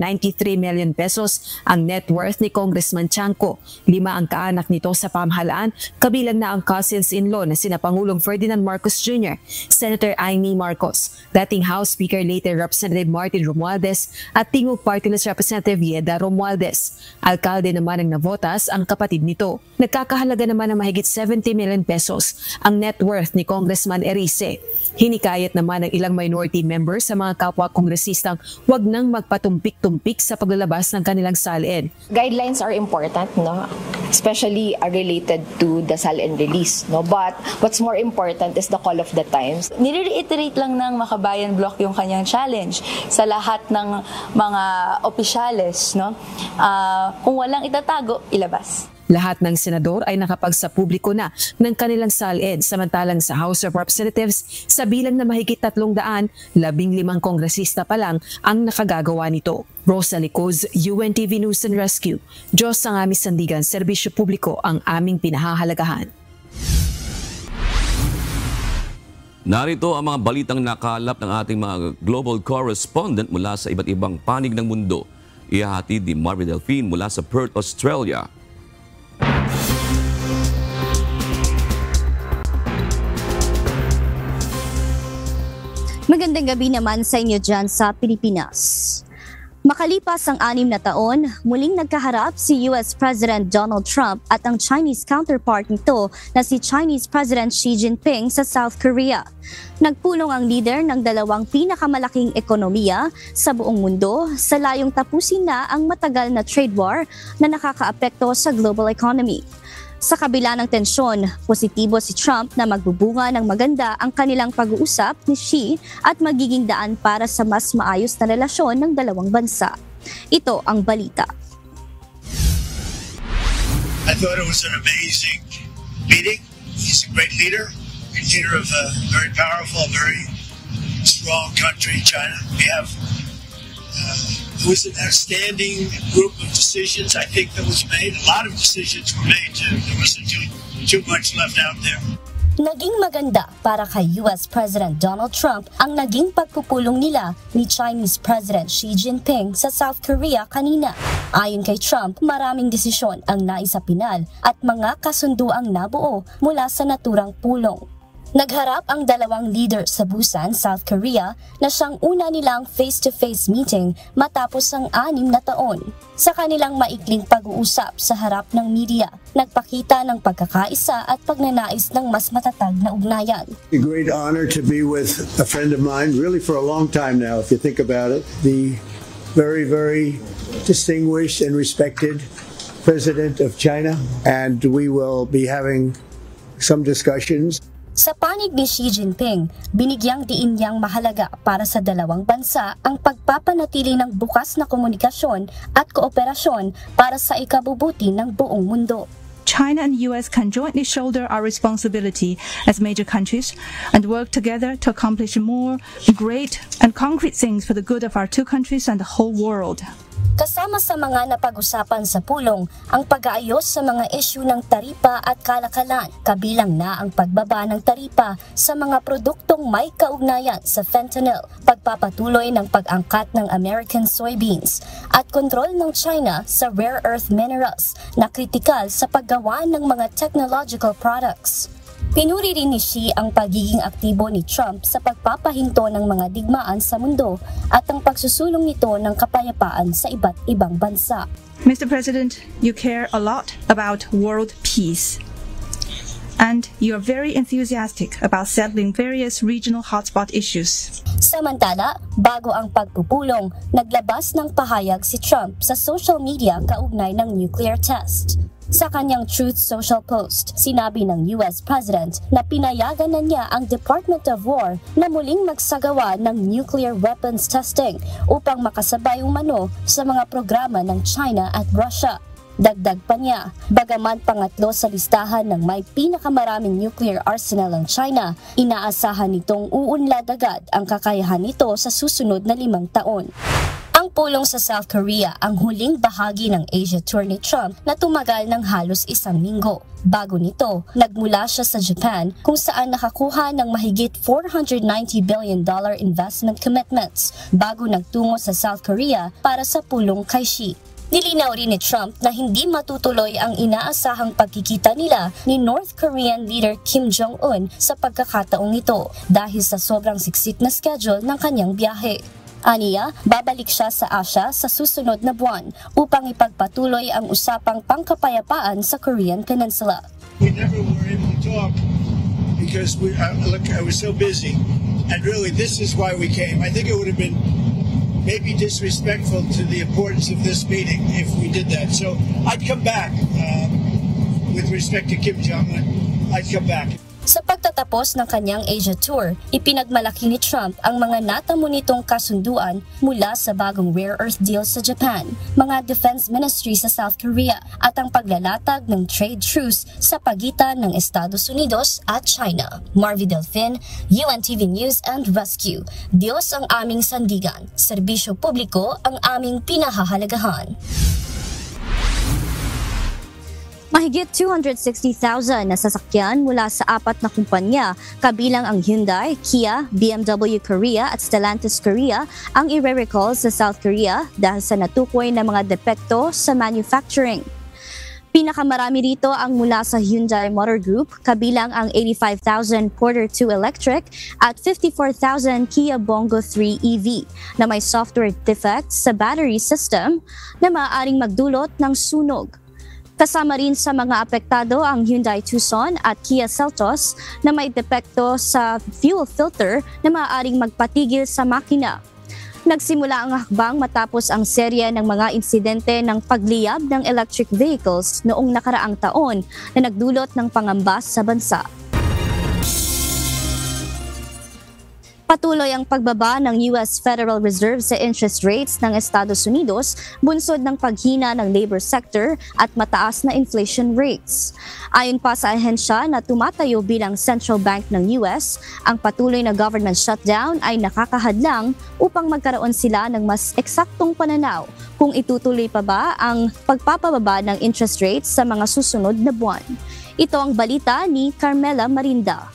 million pesos ang net worth ni Congressman Chanco. 5 ang kaanak nito sa pamahalaan, kabilang na ang cousins-in-law na sina Pangulong Ferdinand Marcos Jr., Senator Amy Marcos, dating House Speaker later Representative Martin Romualdez at Tingog Party List Representative Yeda Romualdez. Alkalde naman ng Navotas ang kapatid nito. Nagkakahalaga naman ng mahigit 70 million pesos ang net worth ni Congressman Erice. Hinikayat naman ng ilang minority members sa mga kapwa kongresistang huwag nang magpatumpik-tumpik sa paglalabas ng kanilang SALN. Guidelines are important, no? Especially related to the SALN release, no? But what's more important is the call of the times. Nire-reiterate lang ng Makabayan Bloc yung kanyang challenge sa lahat ng mga opisyales, no? Kung walang itatago, ilabas. Lahat ng senador ay nakapagsapubliko na ng kanilang SALN, samantalang sa House of Representatives, sa bilang na mahigit 300, 15 kongresista pa lang ang nakagagawa nito. Rosa Licoz, UNTV News and Rescue. Diyos ang aming sandigan, serbisyo publiko ang aming pinahahalagahan. Narito ang mga balitang nakalap ng ating mga global correspondent mula sa iba't ibang panig ng mundo. Ihahatid ni Marvin Delphine mula sa Perth, Australia. Magandang gabi naman sa inyo dyan sa Pilipinas. Makalipas ang 6 na taon, muling nagkaharap si US President Donald Trump at ang Chinese counterpart nito na si Chinese President Xi Jinping sa South Korea. Nagpulong ang leader ng dalawang pinakamalaking ekonomiya sa buong mundo sa layong tapusin na ang matagal na trade war na nakakaapekto sa global economy. Sa kabila ng tensyon, positibo si Trump na magbubunga ng maganda ang kanilang pag-uusap ni Xi at magiging daan para sa mas maayos na relasyon ng dalawang bansa. Ito ang balita. I thought it was an amazing meeting. He's a great leader of a very powerful, very strong country, China. It was an outstanding group of decisions, I think, that was made. A lot of decisions were made. There wasn't too much left out there. Naging maganda para kay US President Donald Trump ang naging pagpupulong nila ni Chinese President Xi Jinping sa South Korea kanina. Ayon kay Trump, maraming desisyon ang naisapinal at mga kasunduang nabuo mula sa naturang pulong. Nagharap ang dalawang leader sa Busan, South Korea na siyang una nilang face-to-face meeting matapos ang 6 na taon. Sa kanilang maikling pag-uusap sa harap ng media, nagpakita ng pagkakaisa at pagnanais ng mas matatag na ugnayan. A great honor to be with a friend of mine, really for a long time now if you think about it. The very, very distinguished and respected President of China, and we will be having some discussions. Sa panig ni Xi Jinping, binigyang diin niyang mahalaga para sa dalawang bansa ang pagpapanatili ng bukas na komunikasyon at kooperasyon para sa ikabubuti ng buong mundo. China and US can jointly shoulder our responsibility as major countries and work together to accomplish more great and concrete things for the good of our two countries and the whole world. Kasama sa mga napag-usapan sa pulong ang pag-aayos sa mga isyu ng taripa at kalakalan, kabilang na ang pagbaba ng taripa sa mga produktong may kaugnayan sa fentanyl, pagpapatuloy ng pag-angkat ng American soybeans, at kontrol ng China sa rare earth minerals na kritikal sa paggawa ng mga technological products. Pinuri rin ni Xi ang pagiging aktibo ni Trump sa pagpapahinto ng mga digmaan sa mundo at ang pagsusulong nito ng kapayapaan sa iba't ibang bansa. Mr. President, you care a lot about world peace. And you are very enthusiastic about settling various regional hotspot issues. Samantala, bago ang pagpupulong, naglabas ng pahayag si Trump sa social media kaugnay ng nuclear test. Sa kanyang Truth Social post, sinabi ng US President na pinayagan na niya ang Department of War na muling magsagawa ng nuclear weapons testing upang makasabay umano sa mga programa ng China at Russia. Dagdag pa niya, bagaman pangatlo sa listahan ng may pinakamaraming nuclear arsenal ang China, inaasahan nitong uunlad agad ang kakayahan nito sa susunod na 5 taon. Ang pulong sa South Korea ang huling bahagi ng Asia tour ni Trump na tumagal ng halos 1 linggo. Bago nito, nagmula siya sa Japan kung saan nakakuha ng mahigit $490 billion investment commitments bago nagtungo sa South Korea para sa pulong kay Xi. Nilinaw rin ni Trump na hindi matutuloy ang inaasahang pagkikita nila ni North Korean leader Kim Jong-un sa pagkakataong ito dahil sa sobrang siksik na schedule ng kanyang biyahe. Aniya, babalik siya sa Asia sa susunod na buwan upang ipagpatuloy ang usapang pangkapayapaan sa Korean Peninsula. We never were able to talk because I was so busy, and really this is why we came. I think it would have been maybe disrespectful to the importance of this meeting if we did that. So I'd come back with respect to Kim Jong-un. I'd come back. Sa pagtatapos ng kanyang Asia Tour, ipinagmalaki ni Trump ang mga natamo nitong kasunduan mula sa bagong rare earth deal sa Japan, mga defense ministry sa South Korea at ang paglalatag ng trade truce sa pagitan ng Estados Unidos at China. Marvy Delfin, UNTV News and Rescue. Diyos ang aming sandigan, serbisyo publiko ang aming pinahahalagahan. Mahigit 260,000 na sasakyan mula sa 4 na kumpanya, kabilang ang Hyundai, Kia, BMW Korea at Stellantis Korea ang i-recall sa South Korea dahil sa natukoy na mga depekto sa manufacturing. Pinakamarami rito ang mula sa Hyundai Motor Group, kabilang ang 85,000 Porter 2 Electric at 54,000 Kia Bongo 3 EV na may software defects sa battery system na maaaring magdulot ng sunog. Kasama rin sa mga apektado ang Hyundai Tucson at Kia Seltos na may depekto sa fuel filter na maaaring magpatigil sa makina. Nagsimula ang hakbang matapos ang serye ng mga insidente ng pagliyab ng electric vehicles noong nakaraang taon na nagdulot ng pangamba sa bansa. Patuloy ang pagbaba ng US Federal Reserve sa interest rates ng Estados Unidos, bunsod ng paghina ng labor sector at mataas na inflation rates. Ayon pa sa ahensya na tumatayo bilang central bank ng US, ang patuloy na government shutdown ay nakakahadlang upang magkaroon sila ng mas eksaktong pananaw kung itutuloy pa ba ang pagpapababa ng interest rates sa mga susunod na buwan. Ito ang balita ni Carmela Marinda.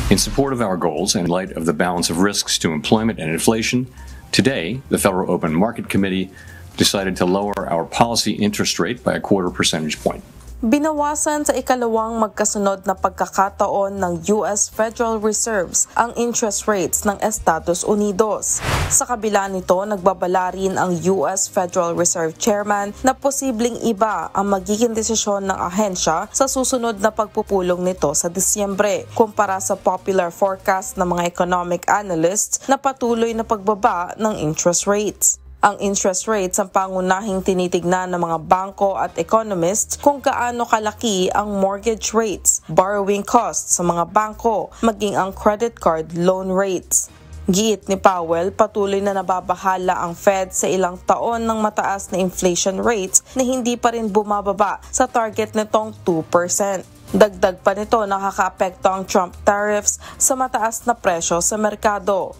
In support of our goals and in light of the balance of risks to employment and inflation, today the Federal Open Market Committee decided to lower our policy interest rate by a 0.25 percentage point. Binawasan sa ikalawang magkasunod na pagkakataon ng US Federal Reserves ang interest rates ng Estados Unidos. Sa kabila nito, nagbabala rin ang US Federal Reserve Chairman na posibleng iba ang magiging desisyon ng ahensya sa susunod na pagpupulong nito sa Disyembre, kumpara sa popular forecast ng mga economic analysts na patuloy na pagbaba ng interest rates. Ang interest rates ang pangunahing tinitignan ng mga bangko at economists kung gaano kalaki ang mortgage rates, borrowing costs sa mga bangko, maging ang credit card loan rates. Giit ni Powell, patuloy na nababahala ang Fed sa ilang taon ng mataas na inflation rates na hindi pa rin bumababa sa target nitong 2%. Dagdag pa nito, nakakaapekto ang Trump tariffs sa mataas na presyo sa merkado.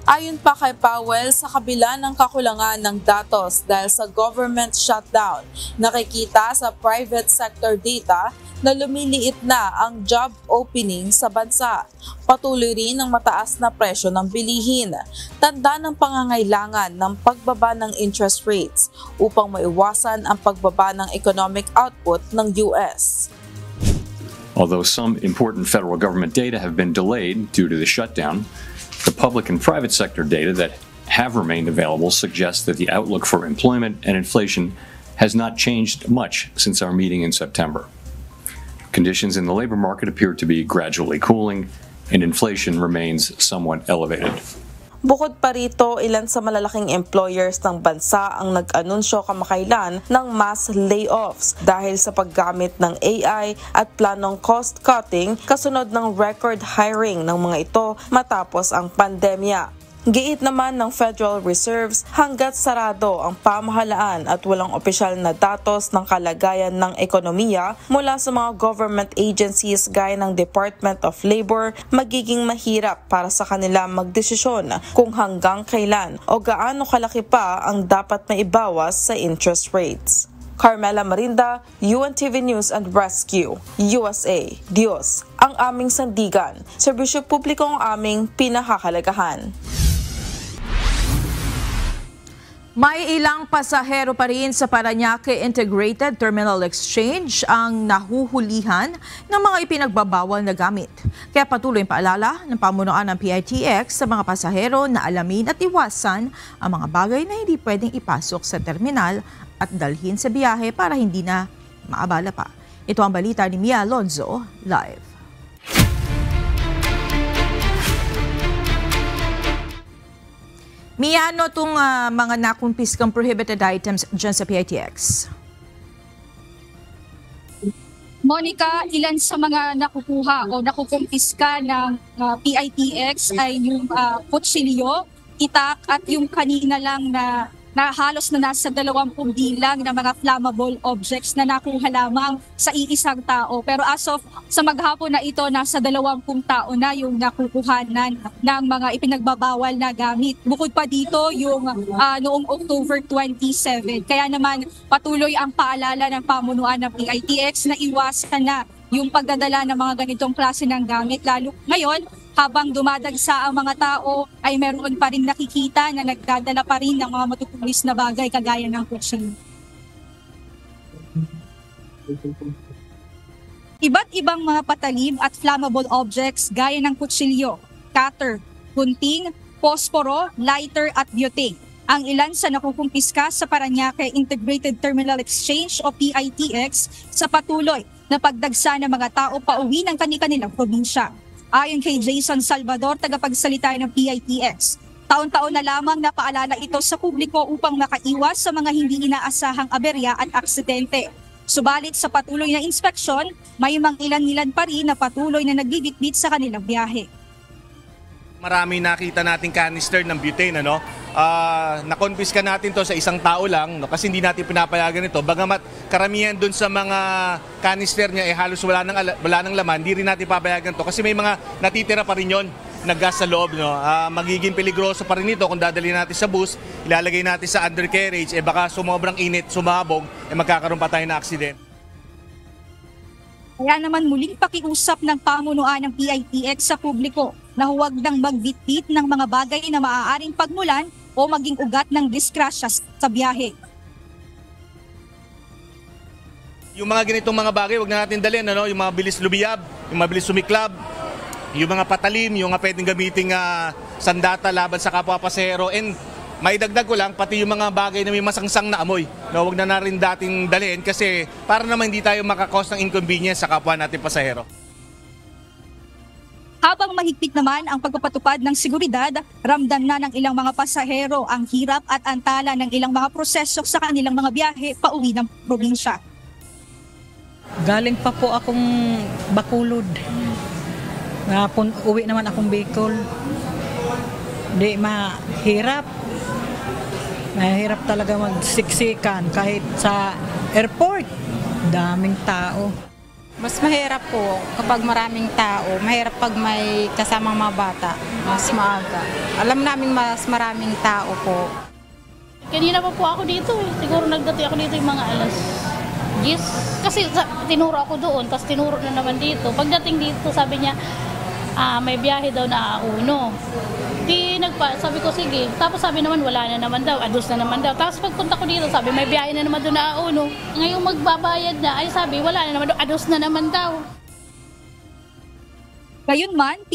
Ayon pa kay Powell, sa kabila ng kakulangan ng datos dahil sa government shutdown, nakikita sa private sector data na lumiliit na ang job opening sa bansa. Patuloy rin ang mataas na presyo ng bilihin. Tanda ng pangangailangan ng pagbaba ng interest rates upang maiwasan ang pagbaba ng economic output ng US. Although some important federal government data have been delayed due to the shutdown, the public and private sector data that have remained available suggests that the outlook for employment and inflation has not changed much since our meeting in September. Conditions in the labor market appear to be gradually cooling, and inflation remains somewhat elevated. Bukod pa rito, ilan sa malalaking employers ng bansa ang nag-anunsyo kamakailan ng mass layoffs dahil sa paggamit ng AI at planong cost-cutting kasunod ng record hiring ng mga ito matapos ang pandemya. Giit naman ng Federal Reserves, hanggat sarado ang pamahalaan at walang opisyal na datos ng kalagayan ng ekonomiya mula sa mga government agencies gaya ng Department of Labor, magiging mahirap para sa kanila magdesisyon kung hanggang kailan o gaano kalaki pa ang dapat maibawas sa interest rates. Carmela Marinda, UNTV News and Rescue, USA. Diyos ang aming sandigan. Serbisyo publiko ang aming pinahahalagahan. May ilang pasahero pa rin sa Parañaque Integrated Terminal Exchange ang nahuhulihan ng mga ipinagbabawal na gamit. Kaya patuloy paalala ng pamunuan ng PITX sa mga pasahero na alamin at iwasan ang mga bagay na hindi pwedeng ipasok sa terminal at dalhin sa biyahe para hindi na maabala pa. Ito ang balita ni Mia Alonzo, live. Mia, ano itong mga nakumpiskang prohibited items dyan sa PITX? Monica, ilan sa mga nakukuha o nakukumpiska ng PITX ay yung kutsilyo, itak at yung kanina lang na halos na nasa 20 bilang na mga flammable objects na nakuha lamang sa iisang tao. Pero as of sa maghapon na ito, nasa 20 tao na yung nakukuhanan ng mga ipinagbabawal na gamit. Bukod pa dito yung noong October 27. Kaya naman patuloy ang paalala ng pamunuan ng PITX na iwasan na yung pagdadala ng mga ganitong klase ng gamit. Lalo ngayon, habang dumadagsa ang mga tao, ay meron pa rin nakikita na nagdadala pa rin ng mga matutulis na bagay kagaya ng kutsilyo. Iba't ibang mga patalim at flammable objects gaya ng kutsilyo, cutter, gunting, posporo, lighter at butane ang ilan sa nakukumpiska sa Parañaque Integrated Terminal Exchange o PITX sa patuloy na pagdagsa ng mga tao pauwi ng kani-kanilang probinsya. Ayon kay Jason Salvador, tagapagsalita ng PITX, taon-taon na lamang napaalala ito sa publiko upang makaiwas sa mga hindi inaasahang aberya at aksidente. Subalit sa patuloy na inspeksyon, may mga ilan-ilan pa rin na patuloy na nagbibitbit sa kanilang biyahe. Marami nakita nating canister ng butane, nakonfiska natin to sa isang tao lang, kasi hindi natin pinapayagan ito. Bagamat karamihan dun sa mga canister niya halos wala nang laman, hindi rin natin papayagan to kasi may mga natitira pa rin yon na gas sa loob. Magiging peligroso pa rin ito kung dadali natin sa bus, ilalagay natin sa undercarriage, baka sumobrang init, sumabog, magkakaroon pa tayo na aksidente. Kaya naman muling pakiusap ng pamunuan ng PITX sa publiko na huwag nang magbitbit ng mga bagay na maaaring pagmulan o maging ugat ng disgrasya sa biyahe. Yung mga ganitong mga bagay, huwag na natin dalhin, yung mga bilis lumiyab, yung mga bilis sumiklab, yung mga patalim, yung mga pwedeng gamiting sandata laban sa kapwa pasahero. And maidagdag ko lang, pati yung mga bagay na may masangsang na amoy, huwag na rin dating dalhin kasi para naman hindi tayo makakos ng inconvenience sa kapwa natin pasahero. Habang mahigpit naman ang pagpapatupad ng seguridad, ramdam na ng ilang mga pasahero ang hirap at antala ng ilang mga proseso sa kanilang mga biyahe pauwi ng probinsya. Galing pa po akong Bacolod. Uwi naman akong Bicol. Di mahirap. Mahirap talaga magsiksikan kahit sa airport. Daming tao. Mas mahirap po kapag maraming tao. Mahirap pag may kasamang mga bata. Mas maaga. Alam namin mas maraming tao po. Kanina pa po ako dito Siguro nagdati ako dito yung mga alas 10. Kasi tinuro ako doon, tapos tinuro na naman dito. Pagdating dito, sabi niya, may biyahe daw na auno. Sabi ko sige. Tapos sabi naman wala na naman daw, ados na naman daw. Tapos pagpunta ko dito, sabi may biyahe na naman doon na auno. Ngayong magbabayad na, ay sabi wala na naman daw, ados na naman daw. Gayunman,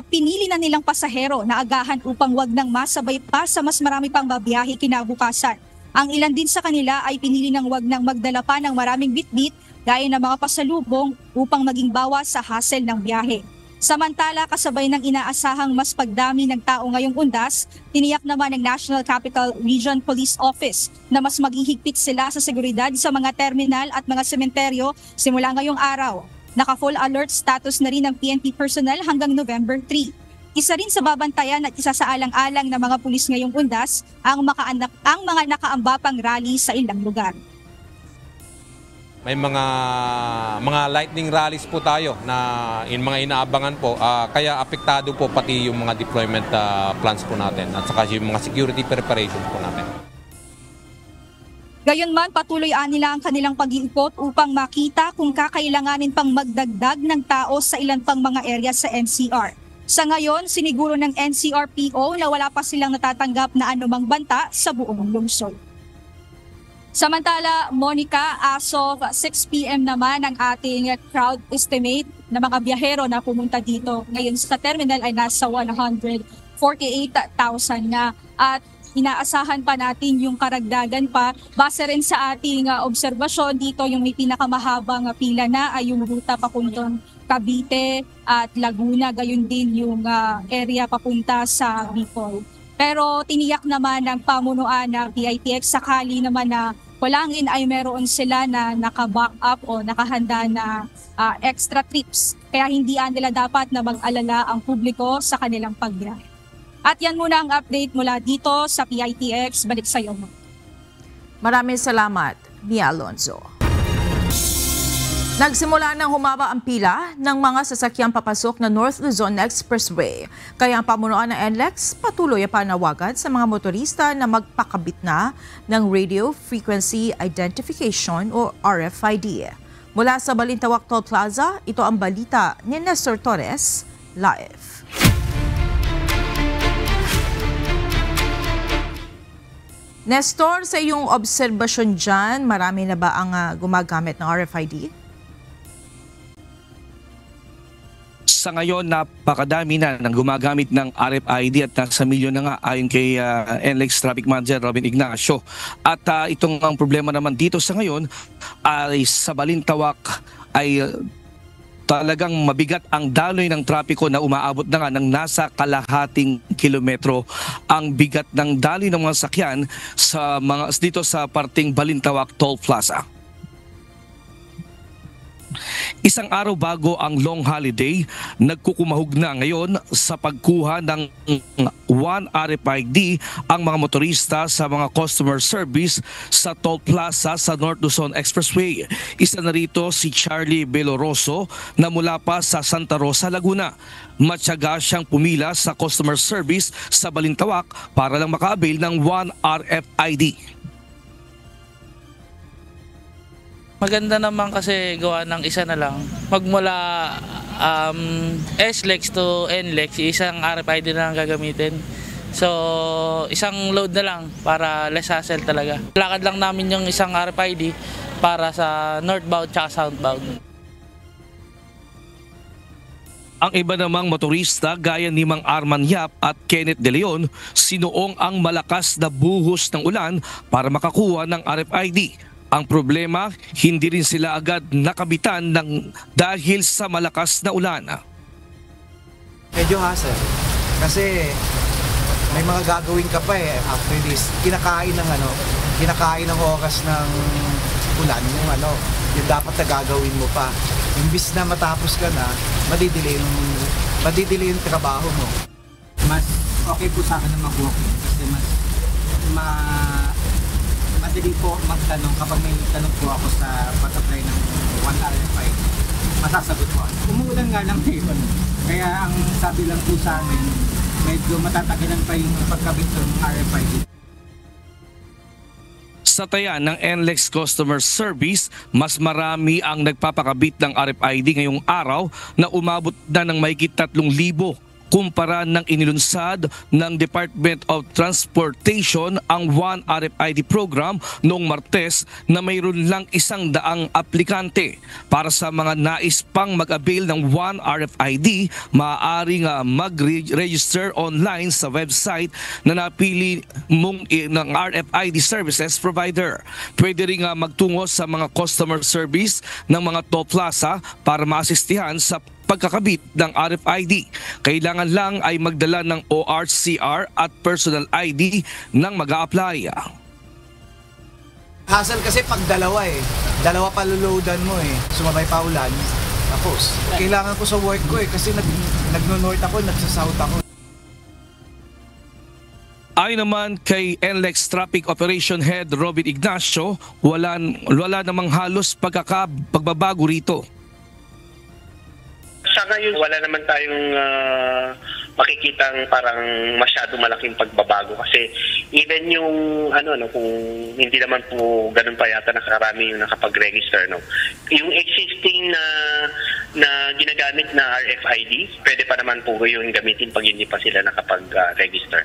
pinili na nilang pasahero na agahan upang wag nang masabay pa sa mas marami pang babiyahe kinabukasan. Ang ilan din sa kanila ay pinili ng wag nang magdala pa ng maraming bitbit gaya ng mga pasalubong upang maging bawas sa hassle ng biyahe. Samantala, kasabay ng inaasahang mas pagdami ng tao ngayong undas, tiniyak naman ng National Capital Region Police Office na mas maghihigpit sila sa seguridad sa mga terminal at mga sementeryo simula ngayong araw. Naka-full alert status na rin ng PNP personnel hanggang November 3. Isa rin sa babantayan at isa sa alang-alang ng mga pulis ngayong undas ang mga nakaamba pang rally sa ilang lugar. May mga lightning rallies po tayo na mga inaabangan po, kaya apektado po pati yung mga deployment plans po natin at saka yung mga security preparations po natin. Gayunman, patuloy nila ang kanilang pag-iikot upang makita kung kakailanganin pang magdagdag ng tao sa ilan pang mga area sa NCR. Sa ngayon, siniguro ng NCRPO na wala pa silang natatanggap na anumang banta sa buong lungsod. Samantala, Monica, as of 6 p.m. naman ang ating crowd estimate na mga biyahero na pumunta dito ngayon sa terminal ay nasa 148,000 na at inaasahan pa natin yung karagdagan pa. Base rin sa ating obserbasyon dito, yung may pinakamahabang pila na ay yung ruta papuntang Cavite at Laguna, gayon din yung area papunta sa Bicol. Pero tiniyak naman ng pamunuan ng PITX sakali naman na Kulangin ay meron sila na naka-back up o nakahanda na extra trips. Kaya hindi nila dapat na mag-alala ang publiko sa kanilang pagbiyahe. At yan muna ang update mula dito sa PITX. Balik sa iyo. Maraming salamat, Mia Alonzo. Nagsimula nang humaba ang pila ng mga sasakyang papasok na North Luzon Expressway. Kaya ang pamunuan ng NLEX patuloy ang panawagan sa mga motorista na magpakabit na ng Radio Frequency Identification o RFID. Mula sa Balintawak Toll Plaza, ito ang balita ni Nestor Torres, live. Nestor, sa iyong obserbasyon dyan, marami na ba ang gumagamit ng RFID? Sa ngayon, napakadami na ng gumagamit ng RFID at nasa milyon na nga ayon kay NLEX Traffic Manager Robin Ignacio. At itong ang problema naman dito sa ngayon ay sa Balintawak ay talagang mabigat ang daloy ng trapiko na umaabot na nga ng nasa kalahating kilometro ang bigat ng daloy ng mga sakyan sa dito sa parting Balintawak Toll Plaza. Isang araw bago ang long holiday, nagkukumahog na ngayon sa pagkuha ng One RFID ang mga motorista sa mga customer service sa toll plaza sa North Luzon Expressway. Isa na rito si Charlie Beloroso na mula pa sa Santa Rosa, Laguna. Matyaga siyang pumila sa customer service sa Balintawak para lang makaavail ng One RFID. Maganda naman kasi gawa ng isa na lang. Magmula SLEX to NLEX, isang RFID na lang gagamitin. So, isang load na lang para less hassle talaga. Lakad lang namin yung isang RFID para sa northbound at southbound. Ang iba namang motorista gaya ni Mang Arman Yap at Kenneth De Leon, sinuong ang malakas na buhos ng ulan para makakuha ng RFID. Ang problema, hindi rin sila agad nakabitan dahil sa malakas na ulan. Medyo hassle. Kasi may mga gagawin ka pa after this. Kinakain ng oras ng ulan yung dapat na gagawin mo pa. Imbis na matapos ka na, madidelay yung trabaho mo. Mas okay po sa akin na mag-walking kasi madali po magtanong kapag may tanong po ako sa pag-apply ng One RFID. Masasagot po. Umuulan nga lang ngayon. Kaya ang sabi lang po sa amin, medyo matatagilan pa yung pagkabit ng RFID. Sa taya ng NLEX Customer Service, mas marami ang nagpapakabit ng RFID ngayong araw na umabot na ng mahigit 3,000 kumpara ng inilunsad ng Department of Transportation ang One RFID program noong Martes na mayroon lang 100 aplikante. Para sa mga nais pang mag-avail ng One RFID, maaaring mag-register online sa website na napili mong ng RFID services provider. Pwede rin magtungo sa mga customer service ng mga toll plaza para maasistihan sa pagkakabit ng RFID. Kailangan lang ay magdala ng ORCR at personal ID nang mag-a-apply. Hassle kasi pag dalawa pa luludan mo sumabay pa ulan, tapos kailangan ko sa work ko kasi nagno-north ako, nagsasouth ako. Ayon naman kay NLEX Traffic Operation Head Robin Ignacio, wala namang halos pagbabago rito. Sa ngayon, wala naman tayong makikitang parang masyado malaking pagbabago kasi even yung kung hindi naman po ganun pa yata nakakarami yung nakapag-register yung existing na ginagamit na RFID, pwede pa naman po yung gamitin pag hindi pa sila nakapag-register.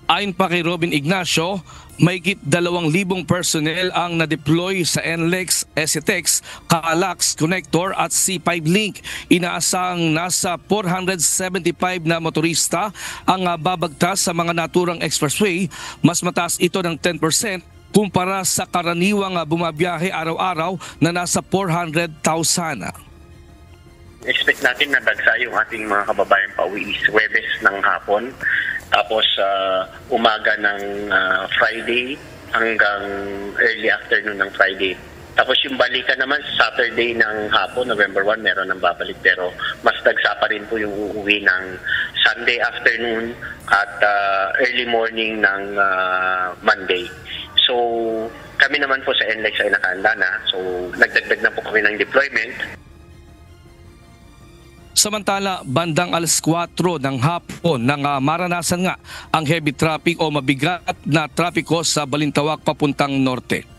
Ayon pa kay Robin Ignacio, mahigit 2,000 personnel ang na-deploy sa NLEX, SETEX, Kaalax, Connector at C5 Link. Inaasang nasa 475 na motorista ang babagtas sa mga naturang expressway. Mas mataas ito ng 10% kumpara sa karaniwang bumabiyahe araw-araw na nasa 400,000. Expect natin na dagsa yung ating mga kababayan pauwi is Huwebes ng hapon. Tapos umaga ng Friday hanggang early afternoon ng Friday. Tapos yung balikan naman sa Saturday ng hapon, November 1, meron ng babalik. Pero mas dagsa pa rin po yung uuwi ng Sunday afternoon at early morning ng Monday. So kami naman po sa NLEX ay nakahanda na. So nagdagdag na po kami ng deployment. Samantala, bandang alas 4 ng hapon nang maranasan nga ang heavy traffic o mabigat na trapiko sa Balintawak papuntang norte.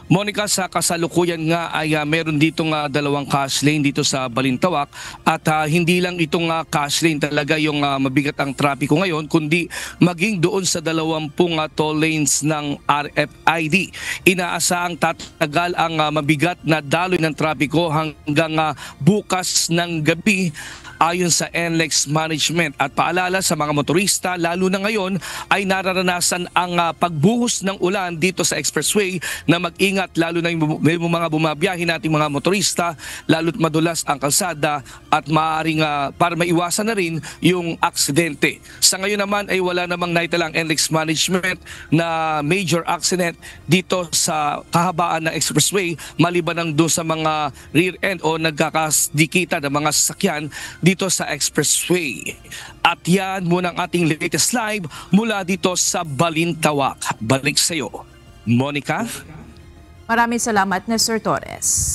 Monica, sa kasalukuyan nga ay meron ditong dalawang cash lane dito sa Balintawak at hindi lang itong cash lane talaga yung mabigat ang trapiko ngayon, kundi maging doon sa 20 toll lanes ng RFID. Inaasahang tatagal ang mabigat na daloy ng trapiko hanggang bukas ng gabi ayon sa NLEX Management. At paalala sa mga motorista, lalo na ngayon ay nararanasan ang pagbuhos ng ulan dito sa expressway na mag-ingat lalo na yung mga bumabiyahe nating mga motorista, lalo't madulas ang kalsada at maaaring para maiwasan na rin yung aksidente. Sa ngayon naman ay wala namang naitalang NLEX Management na major accident dito sa kahabaan ng expressway maliban ng doon sa mga rear end o nagkakasdikitan ng mga sasakyan dito sa expressway. At yan muna ang ating latest live mula dito sa Balintawak. Balik sa iyo, Monica. Maraming salamat, Sir Torres.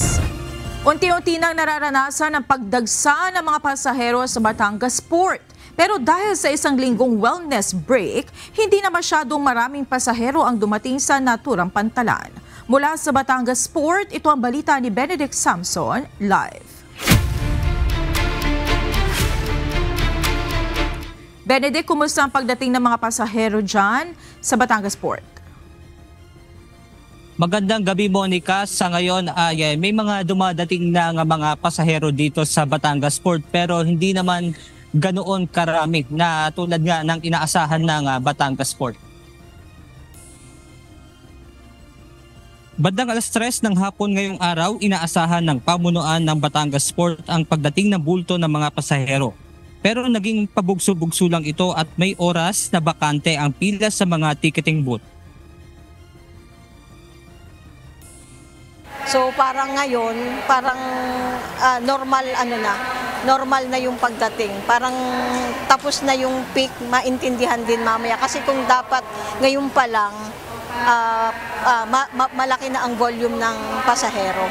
Unti-unti nang nararanasan ang pagdagsa ng mga pasahero sa Batangas Port. Pero dahil sa isang linggong wellness break, hindi na masyadong maraming pasahero ang dumating sa naturang pantalan. Mula sa Batangas Port, ito ang balita ni Benedict Samson, live. Benedict, kumusta ang pagdating ng mga pasahero dyan sa Batangas Port? Magandang gabi, Monica. Sa ngayon ay may mga dumadating na mga pasahero dito sa Batangas Port pero hindi naman ganoon karami na tulad nga ng inaasahan ng Batangas Port. Bandang alas 3 ng hapon ngayong araw, inaasahan ng pamunuan ng Batangas Port ang pagdating ng bulto ng mga pasahero. Pero naging pabugso-bugso lang ito at may oras na bakante ang pila sa mga ticketing booth. So parang ngayon, parang normal na yung pagdating. Parang tapos na yung peak, maintindihan din mamaya. Kasi kung dapat ngayon pa lang, malaki na ang volume ng pasahero.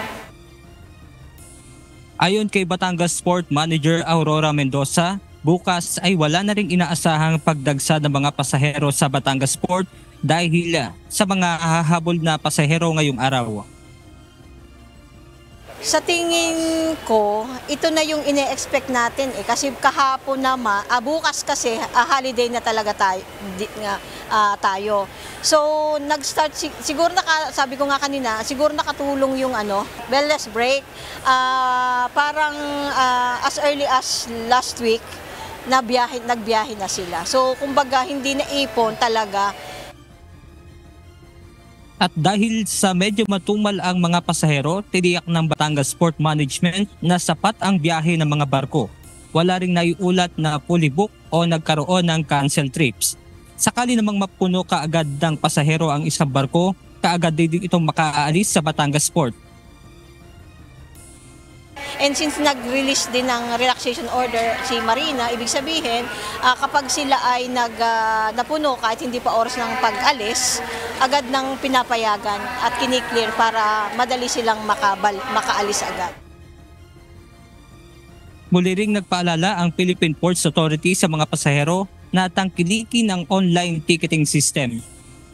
Ayon kay Batangas Port Manager Aurora Mendoza, bukas ay wala na ring inaasahang pagdagsa ng mga pasahero sa Batangas Port dahil sa mga hahabol na pasahero ngayong araw. Sa tingin ko, ito na yung ine-expect natin kasi kahapon naman, bukas kasi holiday na talaga tayo. So nag-start siguro sabi ko nga kanina, siguro nakatulong yung wellness break. Parang as early as last week nagbiyahe na sila. So kumbaga hindi na ipon talaga. At dahil sa medyo matumal ang mga pasahero, tiniyak ng Batangas Port Management na sapat ang biyahe ng mga barko. Wala ring naiulat na fully book o nagkaroon ng cancel trips. Sakali namang mapuno kaagad ng pasahero ang isang barko, kaagad din itong makaalis sa Batangas Port. And since nag-release din ng relaxation order si Marina, ibig sabihin kapag sila ay napuno kahit hindi pa oras ng pag-alis, agad nang pinapayagan at kiniklear para madali silang makaalis agad. Muli ring nagpaalala ang Philippine Ports Authority sa mga pasahero na tangkilikin ang online ticketing system.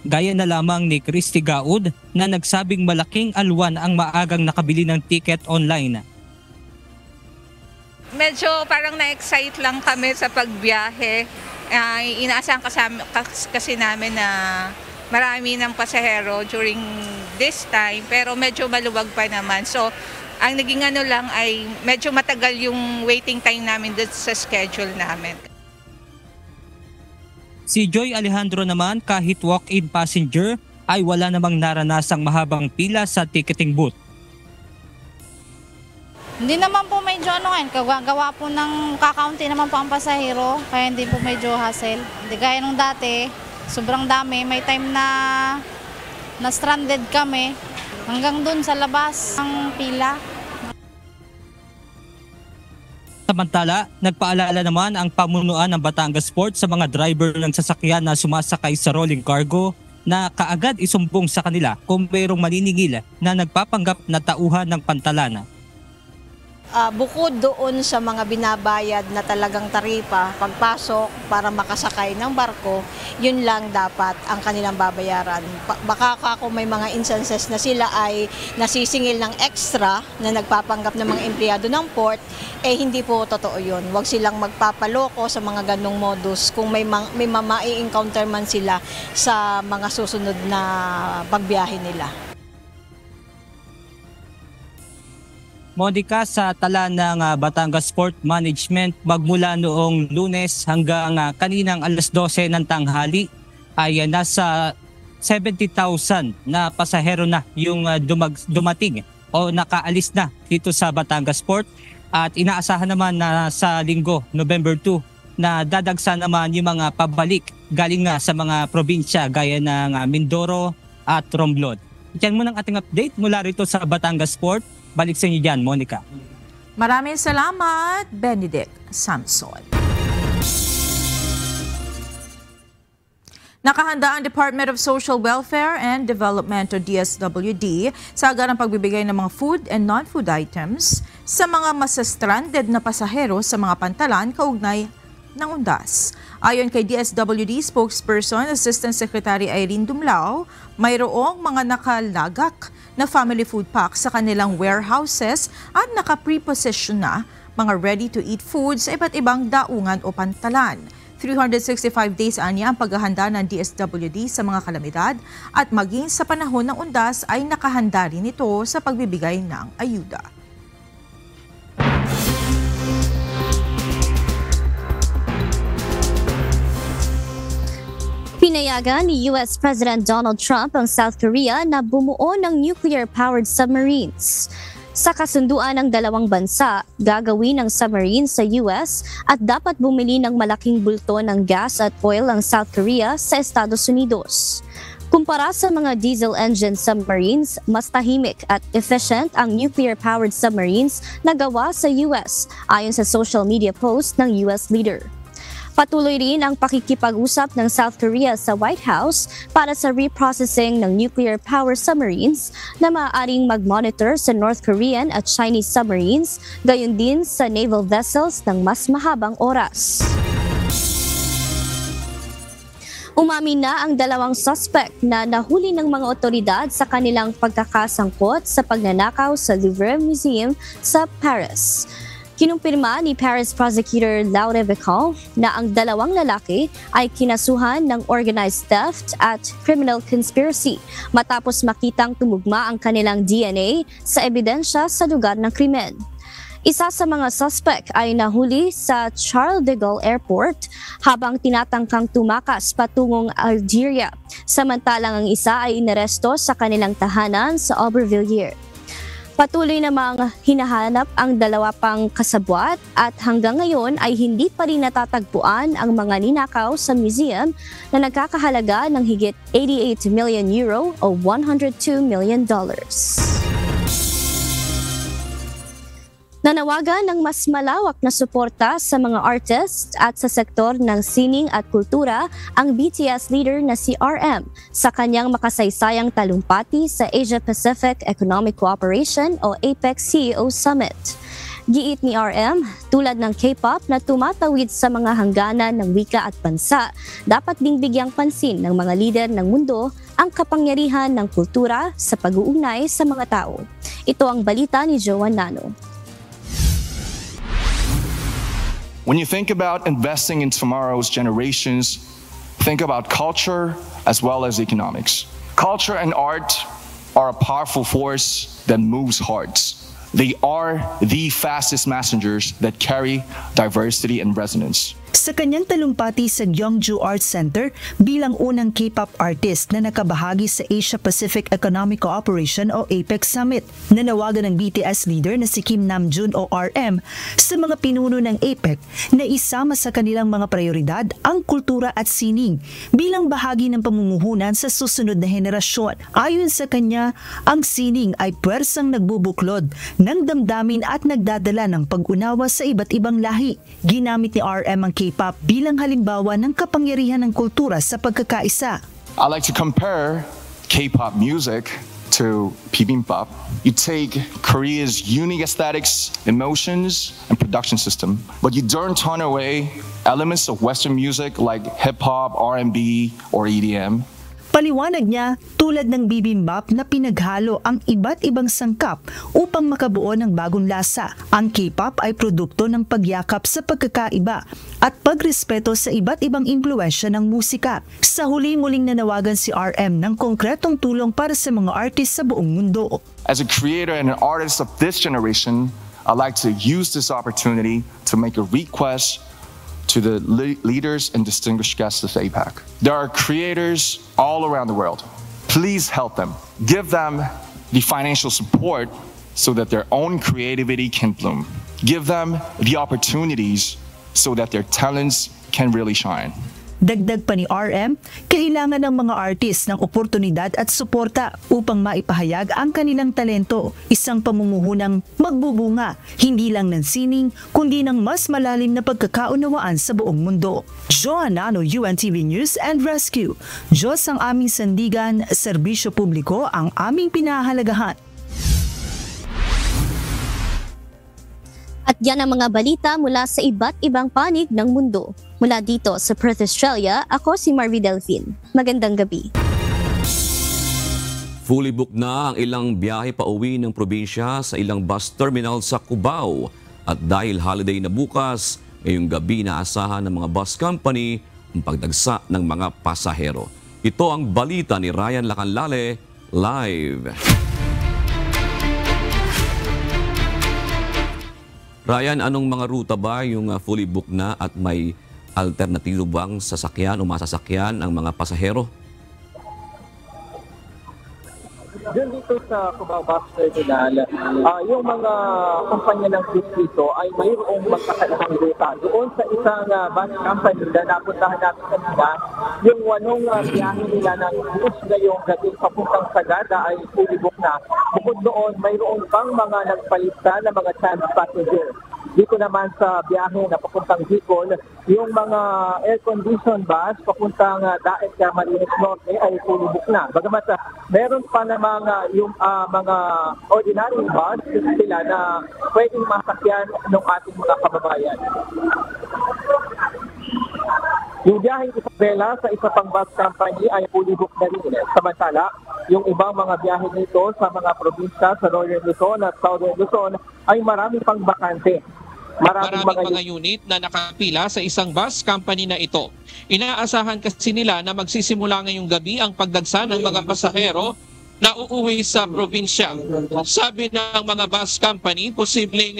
Gaya na lamang ni Christy Gaud na nagsabing malaking alwan ang maagang nakabili ng ticket online. Medyo parang na-excite lang kami sa pagbiyahe. Inaasahan kasi namin na marami ng pasahero during this time pero medyo maluwag pa naman. So ang naging lang ay medyo matagal yung waiting time namin sa schedule namin. Si Joy Alejandro naman, kahit walk-in passenger ay wala namang naranasang mahabang pila sa ticketing booth. Hindi naman po medyo gawa po ng kakaunti naman po ang pasahero, kaya hindi po medyo hassle. Hindi gaya nung dati, Sobrang dami. May time na stranded kami hanggang dun sa labas ng pila. Samantala, nagpaalala naman ang pamunuan ng Batangas Port sa mga driver ng sasakyan na sumasakay sa rolling cargo na kaagad isumbong sa kanila kung mayroong maniningil na nagpapanggap na tauhan ng pantalan. Bukod doon sa mga binabayad na talagang taripa, pagpasok para makasakay ng barko, yun lang dapat ang kanilang babayaran. Baka kung may mga instances na sila ay nasisingil ng extra na nagpapanggap ng mga empleyado ng port, hindi po totoo yun. Huwag silang magpapaloko sa mga ganong modus kung may mai-encounter man sila sa mga susunod na pagbiyahe nila. Monica, sa tala ng Batangas Port Management, magmula noong Lunes hanggang kaninang alas 12 ng tanghali ay nasa 70,000 na pasahero na yung dumating o nakaalis na dito sa Batangas Port, at inaasahan naman na sa linggo, November 2, na dadagsa naman yung mga pabalik galing nga sa mga probinsya gaya ng Mindoro at Romblon. Yan muna ang ating update mula rito sa Batangas Port. Balik sa inyo dyan, Monica. Maraming salamat, Benedict Samson. Nakahanda ang Department of Social Welfare and Development o DSWD sa agarang pagbibigay ng mga food and non-food items sa mga masastranded na pasahero sa mga pantalan kaugnay ng undas. Ayon kay DSWD spokesperson Assistant Secretary Irene Dumlao, mayroong mga nakalagak na family food packs sa kanilang warehouses at naka-preposition na mga ready-to-eat foods sa iba't ibang daungan o pantalan. 365 days anya ang paghahanda ng DSWD sa mga kalamidad at maging sa panahon ng undas ay nakahanda rin ito sa pagbibigay ng ayuda. Pinayagan ni US President Donald Trump ang South Korea na bumuo ng nuclear-powered submarines. Sa kasunduan ng dalawang bansa, gagawin ng submarines sa US at dapat bumili ng malaking bulto ng gas at oil ang South Korea sa Estados Unidos. Kumpara sa mga diesel engine submarines, mas tahimik at efficient ang nuclear-powered submarines na gawa sa US, ayon sa social media post ng US leader. Patuloy rin ang pakikipag-usap ng South Korea sa White House para sa reprocessing ng nuclear power submarines na maaaring mag-monitor sa North Korean at Chinese submarines, gayon din sa naval vessels ng mas mahabang oras. Umamin na ang dalawang suspect na nahuli ng mga otoridad sa kanilang pagkakasangkot sa pagnanakaw sa Louvre Museum sa Paris. Kinumpirma ni Paris Prosecutor Laure Becon na ang dalawang lalaki ay kinasuhan ng organized theft at criminal conspiracy matapos makitang tumugma ang kanilang DNA sa ebidensya sa lugar ng krimen. Isa sa mga suspect ay nahuli sa Charles de Gaulle Airport habang tinatangkang tumakas patungong Algeria, samantalang ang isa ay inaresto sa kanilang tahanan sa Aubervilliers. Patuloy namang hinahanap ang dalawa pang kasabwat at hanggang ngayon ay hindi pa rin natatagpuan ang mga ninakaw sa museum na nagkakahalaga ng higit 88 million euro o $102 million. Nanawagan ng mas malawak na suporta sa mga artists at sa sektor ng sining at kultura ang BTS leader na si RM sa kanyang makasaysayang talumpati sa Asia-Pacific Economic Cooperation o APEC CEO Summit. Giit ni RM, tulad ng K-pop na tumatawid sa mga hangganan ng wika at bansa, dapat ding bigyang pansin ng mga lider ng mundo ang kapangyarihan ng kultura sa pag-uugnay sa mga tao. Ito ang balita ni Joan Nano. When you think about investing in tomorrow's generations, think about culture as well as economics. Culture and art are a powerful force that moves hearts. They are the fastest messengers that carry diversity and resonance. Sa kanyang talumpati sa Gyeongju Arts Center bilang unang K-pop artist na nakabahagi sa Asia-Pacific Economic Cooperation o APEC Summit, nanawagan ng BTS leader na si Kim Namjoon o RM sa mga pinuno ng APEC na isama sa kanilang mga prioridad ang kultura at sining bilang bahagi ng pamumuhunan sa susunod na henerasyon. Ayon sa kanya, ang sining ay puwersang nagbubuklod ng damdamin at nagdadala ng pag-unawa sa iba't ibang lahi. Ginamit ni RM ang K-pop bilang halimbawa ng kapangyarihan ng kultura sa pagkakaisa. I like to compare K-pop music to bibimbap. You take Korea's unique aesthetics, emotions, and production system, but you don't turn away elements of Western music like hip-hop, R&B, or EDM. Paliwanag niya, tulad ng bibimbap na pinaghalo ang iba't ibang sangkap upang makabuo ng bagong lasa. Ang K-pop ay produkto ng pagyakap sa pagkakaiba at pagrespeto sa iba't ibang impluwensya ng musika. Sa huli-muling nanawagan si RM ng konkretong tulong para sa mga artist sa buong mundo. As a creator and an artist of this generation, I'd like to use this opportunity to make a request to the leaders and distinguished guests of APEC. There are creators all around the world. Please help them. Give them the financial support so that their own creativity can bloom. Give them the opportunities so that their talents can really shine. Dagdag pa ni RM, kailangan ng mga artist ng oportunidad at suporta upang maipahayag ang kanilang talento, isang pamumuhunang magbubunga, hindi lang ng sining, kundi ng mas malalim na pagkakaunawaan sa buong mundo. Joanano, UNTV News and Rescue. Diyos ang aming sandigan, serbisyo publiko ang aming pinahahalagahan. At yan ang mga balita mula sa iba't ibang panig ng mundo. Mula dito sa Perth, Australia, ako si Marvi Delphine. Magandang gabi. Fully booked na ang ilang biyahe pauwi ng probinsya sa ilang bus terminal sa Cubao. At dahil holiday na bukas, ngayong gabi naasahan ng mga bus company ang pagdagsa ng mga pasahero. Ito ang balita ni Ryan Lacanlale, live. Ryan, anong mga ruta ba yung fully booked na at may alternatibo bang sasakyan o masasakyan ang mga pasahero? Diyan dito sa Cubao Bus Terminal, yung mga kumpanya ng bus dito ay mayroong magkakaibang ruta. Doon sa isang bus company na napuntahan natin kanina, yung walong biyahe nila ng bus ngayong gabi papuntang Sagada ay fully booked na. Bukod doon, mayroong pang mga nagpalitan na mga chance passengers. Dito naman sa biyahe na papuntang Bicol, yung mga air-conditioned bus papuntang Daet Camarines Norte ay fully booked na. Bagamat meron pa namang yung mga ordinary bus sila na pwedeng masakyan ng ating mga kababayan. Yung biyaheng Isabela sa isa pang bus company ay fully booked na rin. Samantala, yung ibang mga biyahe nito sa mga probinsya sa Northern Luzon at Southern Luzon ay marami pang bakante. Maraming mga unit na nakapila sa isang bus company na ito. Inaasahan kasi nila na magsisimula ngayong gabi ang pagdagsa ng mga pasahero na uuwi sa probinsya. Sabi ng mga bus company, posibleng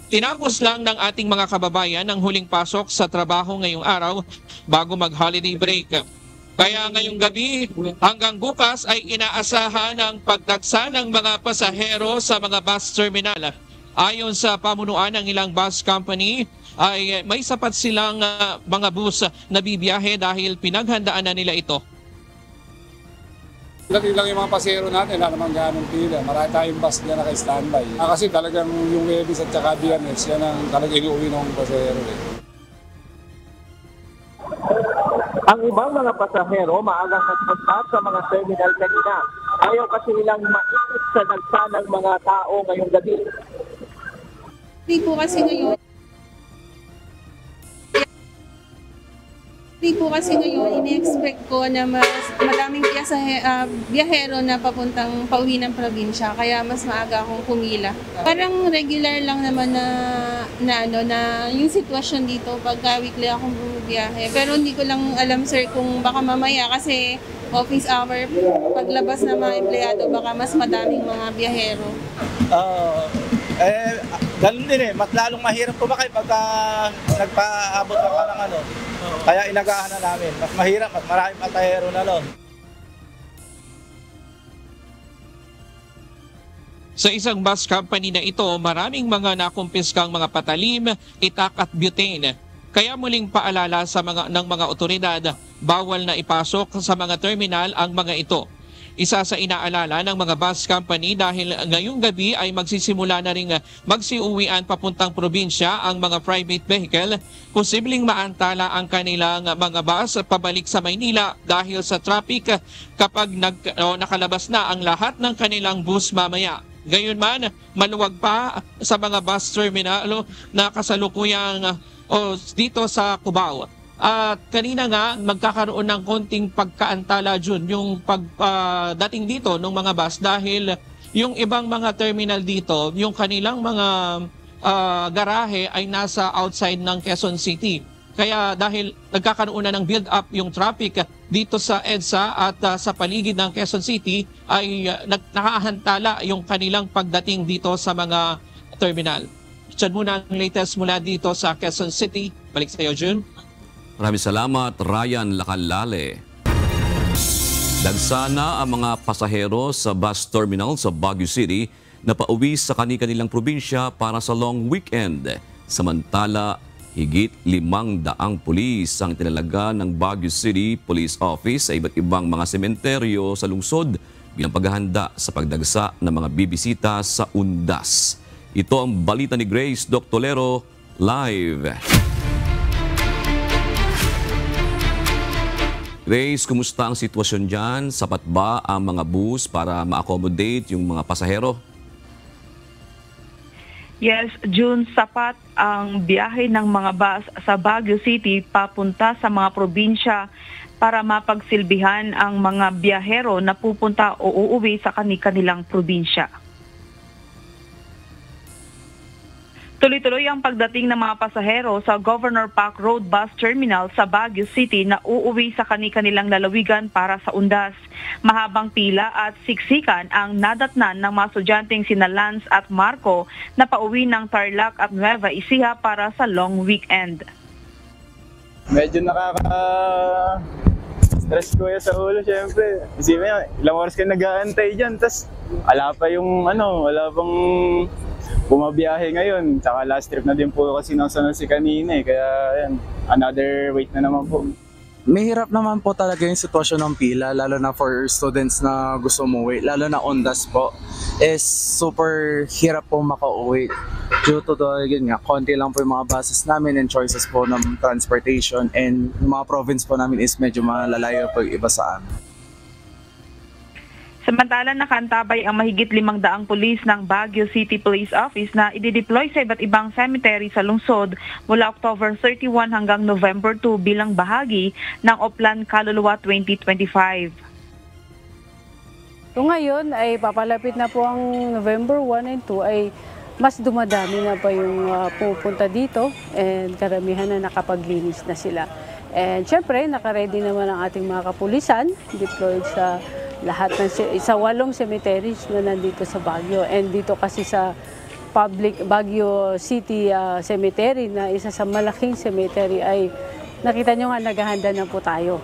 tinapos lang ng ating mga kababayan ang huling pasok sa trabaho ngayong araw bago mag-holiday break. Kaya ngayong gabi hanggang bukas ay inaasahan ang pagdagsa ng mga pasahero sa mga bus terminal. Ayon sa pamunuan ng ilang bus company, ay may sapat silang mga bus na bibiyahe dahil pinaghandaan na nila ito. Dati lang yung mga pasero natin, wala namang ganong pila. Marami tayong bus na naka-standby. Kasi talagang yung Webis at saka Biyernes, yan ang talagang inuwi ng pasero. Ang ibang mga pasahero maagang nagpunta sa mga terminal kanina. Ayaw kasi nilang maikot sa dagsa ng mga tao ngayong gabi. Hindi po kasi ngayon, ini-expect ko na mas madaming biyahero na pauwi ng probinsya, kaya mas maaga akong pumila. Parang regular lang naman na yung sitwasyon dito pagka weekly akong bumibiyahe. Pero hindi ko lang alam, sir, kung baka mamaya kasi office hour, paglabas ng mga empleyado, baka mas madaming mga biyahero. Ganun din eh, mas lalong mahirap pumakay pagka nagpaabot ka ng ano. Kaya inagahan na namin. Mas mahirap, mas maraming pasahero na nun. Sa isang bus company na ito, maraming mga nakumpiskang mga patalim, itak at butane. Kaya muling paalala sa ng mga otoridad, bawal na ipasok sa mga terminal ang mga ito. Isa sa inaalala ng mga bus company dahil ngayong gabi ay magsisimula na rin magsiuwian papuntang probinsya ang mga private vehicle, posibleng maantala ang kanilang mga bus pabalik sa Maynila dahil sa traffic kapag nakalabas na ang lahat ng kanilang bus mamaya. Gayunman, maluwag pa sa mga bus terminal na kasalukuyang dito sa Cubao. At kanina nga, magkakaroon ng konting pagkaantala dyan yung pagdating dito ng mga bus dahil yung ibang mga terminal dito, yung kanilang mga garahe ay nasa outside ng Quezon City. Kaya dahil nagkakaroon na ng build-up yung traffic dito sa EDSA at sa paligid ng Quezon City ay nakahantala yung kanilang pagdating dito sa mga terminal. Diyan muna ang latest mula dito sa Quezon City. Balik sa iyo, Jun. Maraming salamat, Ryan Lacalale. Dagsana ang mga pasahero sa bus terminal sa Baguio City na pauwi sa kani-kanilang probinsya para sa long weekend. Samantala, higit 500 pulis ang tinalaga ng Baguio City Police Office sa iba't ibang mga sementeryo sa lungsod bilang paghahanda sa pagdagsa ng mga bibisita sa Undas. Ito ang balita ni Grace Doctolero live. Grace, kumusta ang sitwasyon dyan? Sapat ba ang mga bus para ma-accommodate yung mga pasahero? Yes, June, sapat ang biyahe ng mga bus sa Baguio City papunta sa mga probinsya para mapagsilbihan ang mga biyahero na pupunta o uuwi sa kanilang probinsya. Tuloy-tuloy ang pagdating ng mga pasahero sa Governor Park Road Bus Terminal sa Baguio City na uuwi sa kanilang lalawigan para sa Undas. Mahabang pila at siksikan ang nadatnan ng mga estudyanteng sina Lance at Marco na pauwi ng Tarlac at Nueva Ecija para sa long weekend. Medyo stress ko sa ulo, syempre. Isipin nyo, ilang oras kayo nag-aantay dyan, tas wala pang bumabiyahe ngayon. Tsaka last trip na din po kasi nasunod si kanina kaya yan, another wait na naman po. Mahirap naman po talaga yung sitwasyon ng pila, lalo na for students na gusto umuwi, lalo na Undas po. Is super hirap po makauwi. Due to konti lang po yung mga buses namin and choices po ng transportation, and yung mga province po namin is medyo malalayo po yung iba sa amin. Samantala, nakaantabay ang mahigit 500 pulis ng Baguio City Police Office na idideploy sa iba't ibang cemetery sa lungsod mula October 31 hanggang November 2 bilang bahagi ng Oplan Kaluluwa 2025. So ngayon ay papalapit na po ang November 1 and 2 ay mas dumadami na pa yung pupunta dito, and karamihan na nakapaglinis na sila. And syempre, nakaredy naman ang ating mga kapulisan, deployed sa lahat ng sa 8 cemeteries na nandito sa Baguio. And dito kasi sa public Baguio City Cemetery na isa sa malaking cemetery ay nakita nyo nga naghahanda na po tayo.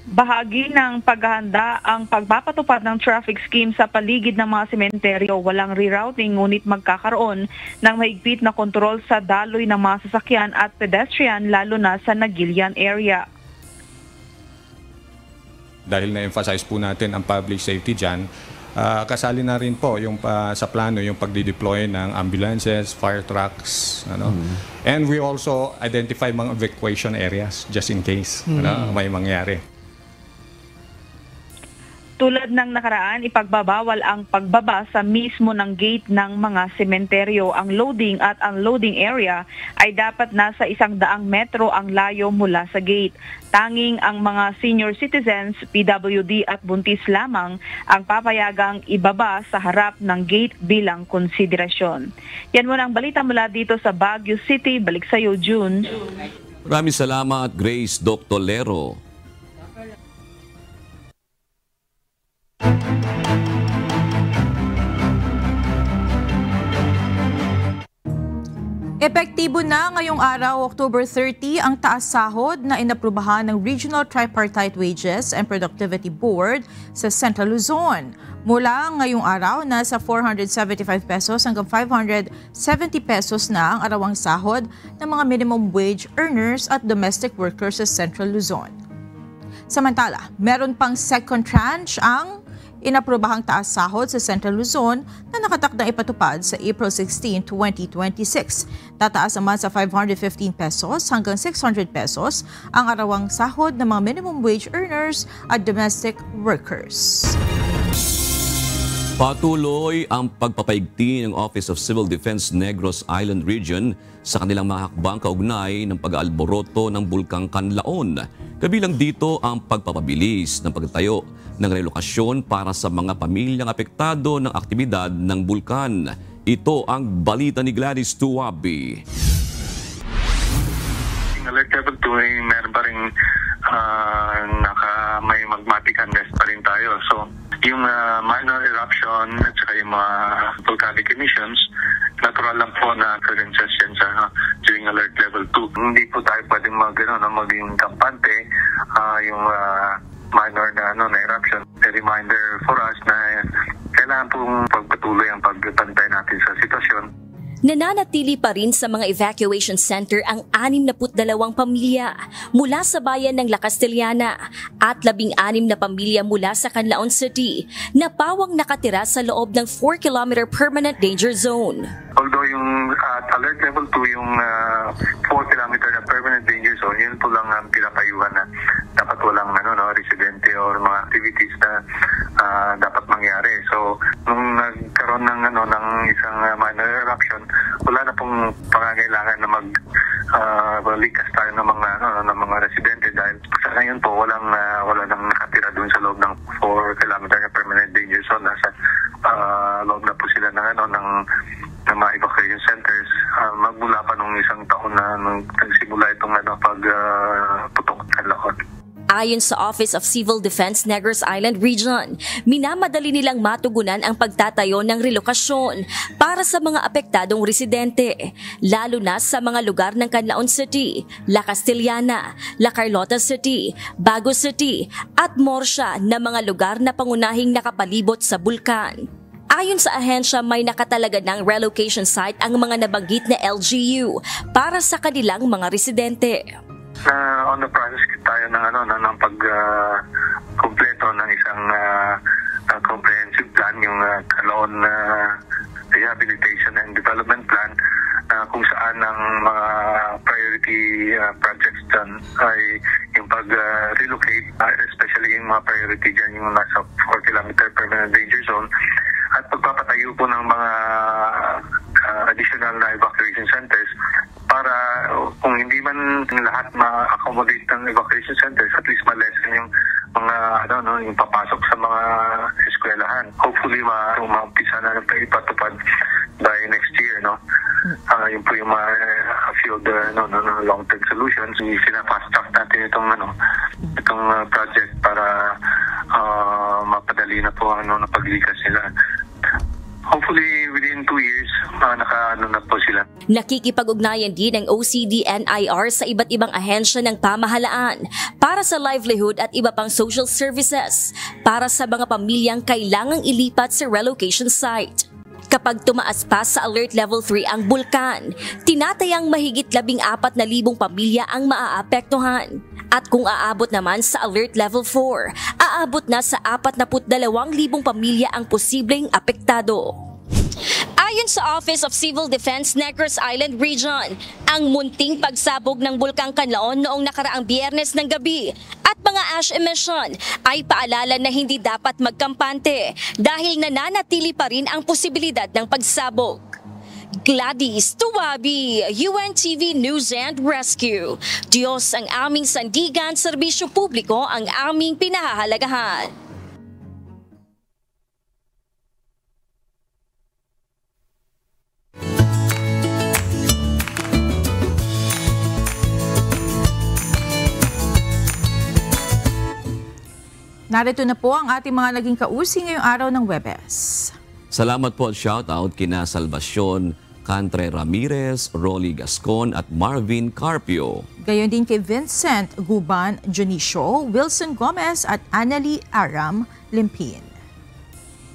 Bahagi ng paghahanda ang pagpapatupad ng traffic scheme sa paligid ng mga sementeryo. Walang rerouting ngunit magkakaroon ng mahigpit na kontrol sa daloy ng mga sasakyan at pedestrian lalo na sa Nagilian area. Dahil na-emphasize po natin ang public safety dyan, kasali na rin po yung sa plano yung pagdideploy ng ambulances, fire trucks, and we also identify mga evacuation areas just in case may mangyari. Tulad ng nakaraan, ipagbabawal ang pagbaba sa mismo ng gate ng mga sementeryo. Ang loading at unloading area ay dapat nasa 100 metro ang layo mula sa gate. Tanging ang mga senior citizens, PWD at buntis lamang ang papayagang ibaba sa harap ng gate bilang konsiderasyon. Yan muna ang balita mula dito sa Baguio City. Balik sa iyo, June. Maraming salamat, Grace Doctolero. Epektibo na ngayong araw, October 30, ang taas sahod na inaprubahan ng Regional Tripartite Wages and Productivity Board sa Central Luzon. Mula ngayong araw, nasa 475 pesos hanggang 570 pesos na ang arawang sahod ng mga minimum wage earners at domestic workers sa Central Luzon. Samantala, meron pang second tranche ang inaprobahang taas sahod sa Central Luzon na nakatakdang ipatupad sa April 16, 2026. Tataas naman sa 515 pesos hanggang 600 pesos ang arawang sahod ng mga minimum wage earners at domestic workers. Patuloy ang pagpapaigting ng Office of Civil Defense Negros Island Region sa kanilang mga hakbang kaugnay ng pag-aalboroto ng Bulkang Kanlaon. Kabilang dito ang pagpapabilis ng pagtayo ng relokasyon para sa mga pamilyang apektado ng aktibidad ng bulkan. Ito ang balita ni Gladys Tuwabi. Alert level 2 meron pa rin may magmatic unrest pa rin tayo. So yung minor eruption at saka yung mga volcanic emissions, natural lang po na occurrences yan during alert level 2. Hindi po tayo pwedeng maging kampante yung minor na eruption. A reminder for us na kailangan pong pagpatuloy ang pagbantay natin sa sitwasyon. Nananatili pa rin sa mga evacuation center ang 62 pamilya mula sa bayan ng La Castellana at 16 na pamilya mula sa Canlaon City na pawang nakatira sa loob ng 4-kilometer permanent danger zone. Although yung alert level 2, yung 4-kilometer na permanent danger zone, yun po lang ang pinapayuhan na dapat walang residente or mga activities na dapat mangyari. So, nung nagkaroon ng isang minor eruption, wala na pong pangangailangan na likas tayo ng mga residente dahil sa ngayon po wala nang nakatira doon sa loob ng 4-kilometer na permanent danger zone. Nasa loob na po sila ng mga evacuation centers magmula pa nung isang taon na nung nagsimula itong pagputok ng lakot. Ayon sa Office of Civil Defense Negros Island Region, minamadali nilang matugunan ang pagtatayo ng relokasyon para sa mga apektadong residente, lalo na sa mga lugar ng Canlaon City, La Castellana, La Carlota City, Bago City at Morsha na mga lugar na pangunahing nakapalibot sa bulkan. Ayon sa ahensya, may nakatalaga ng relocation site ang mga nabanggit na LGU para sa kanilang mga residente. On the process tayo ng pag-kumpleto ng isang comprehensive plan, yung Canlaon Rehabilitation and Development Plan, kung saan ang mga priority projects dyan ay yung pag-relocate, especially yung mga priority dyan yung nasa 4-kilometer permanent danger zone, at pagpapatayo po ng mga additional na evacuation centers para kung hindi man lahat ma-accommodate ng evacuation centers, at least ma-lessen yung mga yung papasok sa mga eskwelahan. Hopefully ma-umpisa na ipatupad by next year, yun po yung few of the long-term solutions. Fast track natin itong project para mapadali na po na paglikas nila. Hopefully within 2 years na po sila. Nakikipag-ugnayan din ng OCD-NIR sa iba't ibang ahensya ng pamahalaan para sa livelihood at iba pang social services para sa mga pamilyang kailangang ilipat sa relocation site. Kapag tumaas pa sa Alert Level 3 ang bulkan, tinatayang mahigit 14,000 pamilya ang maaapektuhan. At kung aabot naman sa Alert Level 4, aabot na sa 42,000 pamilya ang posibleng apektado. Ayon sa Office of Civil Defense Negros Island Region, ang munting pagsabog ng Bulkang Canlaon noong nakaraang Biyernes ng gabi at mga ash emission ay paalala na hindi dapat magkampante dahil nananatili pa rin ang posibilidad ng pagsabog. Gladys Tuwabi, UNTV News and Rescue. Diyos ang aming sandigan, serbisyo publiko ang aming pinahahalagahan. Narito na po ang ating mga naging kausi ngayong araw ng Webes. Salamat po at shoutout kina Salvacion Cantre Ramirez, Rolly Gascon at Marvin Carpio. Gayon din kay Vincent Guban Junicio, Wilson Gomez at Annalie Aram Limpin.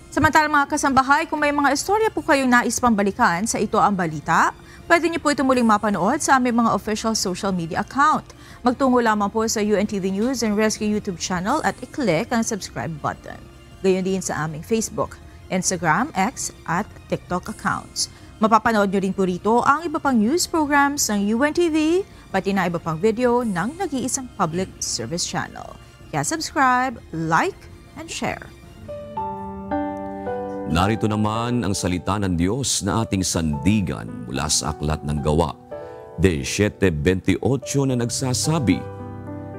Samantalang mga kasambahay, kung may mga istorya po kayong nais pambalikan sa Ito Ang Balita, pwede niyo po ito muling mapanood sa aming mga official social media account. Magtungo lamang po sa UNTV News and Rescue YouTube channel at i-click ang subscribe button. Gayon din sa aming Facebook, Instagram, X at TikTok accounts. Mapapanood nyo rin po rito ang iba pang news programs ng UNTV, pati na iba pang video ng nag-iisang public service channel. Kaya subscribe, like, and share. Narito naman ang salita ng Diyos na ating sandigan mula sa Aklat ng Gawa, 17:28 na nagsasabi,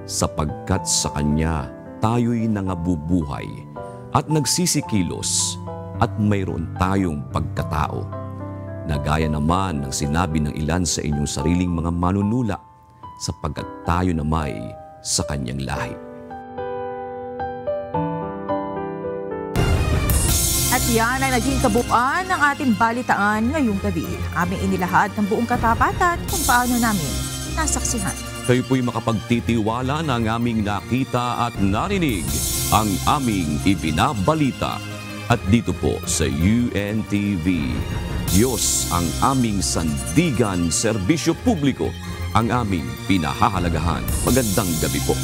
sapagkat sa Kanya tayo'y nangabubuhay at nagsisikilos at mayroon tayong pagkatao. Na gaya naman ng sinabi ng ilan sa inyong sariling mga manunula, sapagkat tayo na may sa Kanyang lahi. At yan ay naging kabuuan ng ating balitaan ngayong gabi. Aming inilahad ng buong katapatan kung paano namin nasaksihan. Kayo po'y makapagtitiwala ng aming nakita at narinig, ang aming ibinabalita. At dito po sa UNTV, Diyos ang aming sandigan, serbisyo publiko, ang aming pinahahalagahan. Magandang gabi po.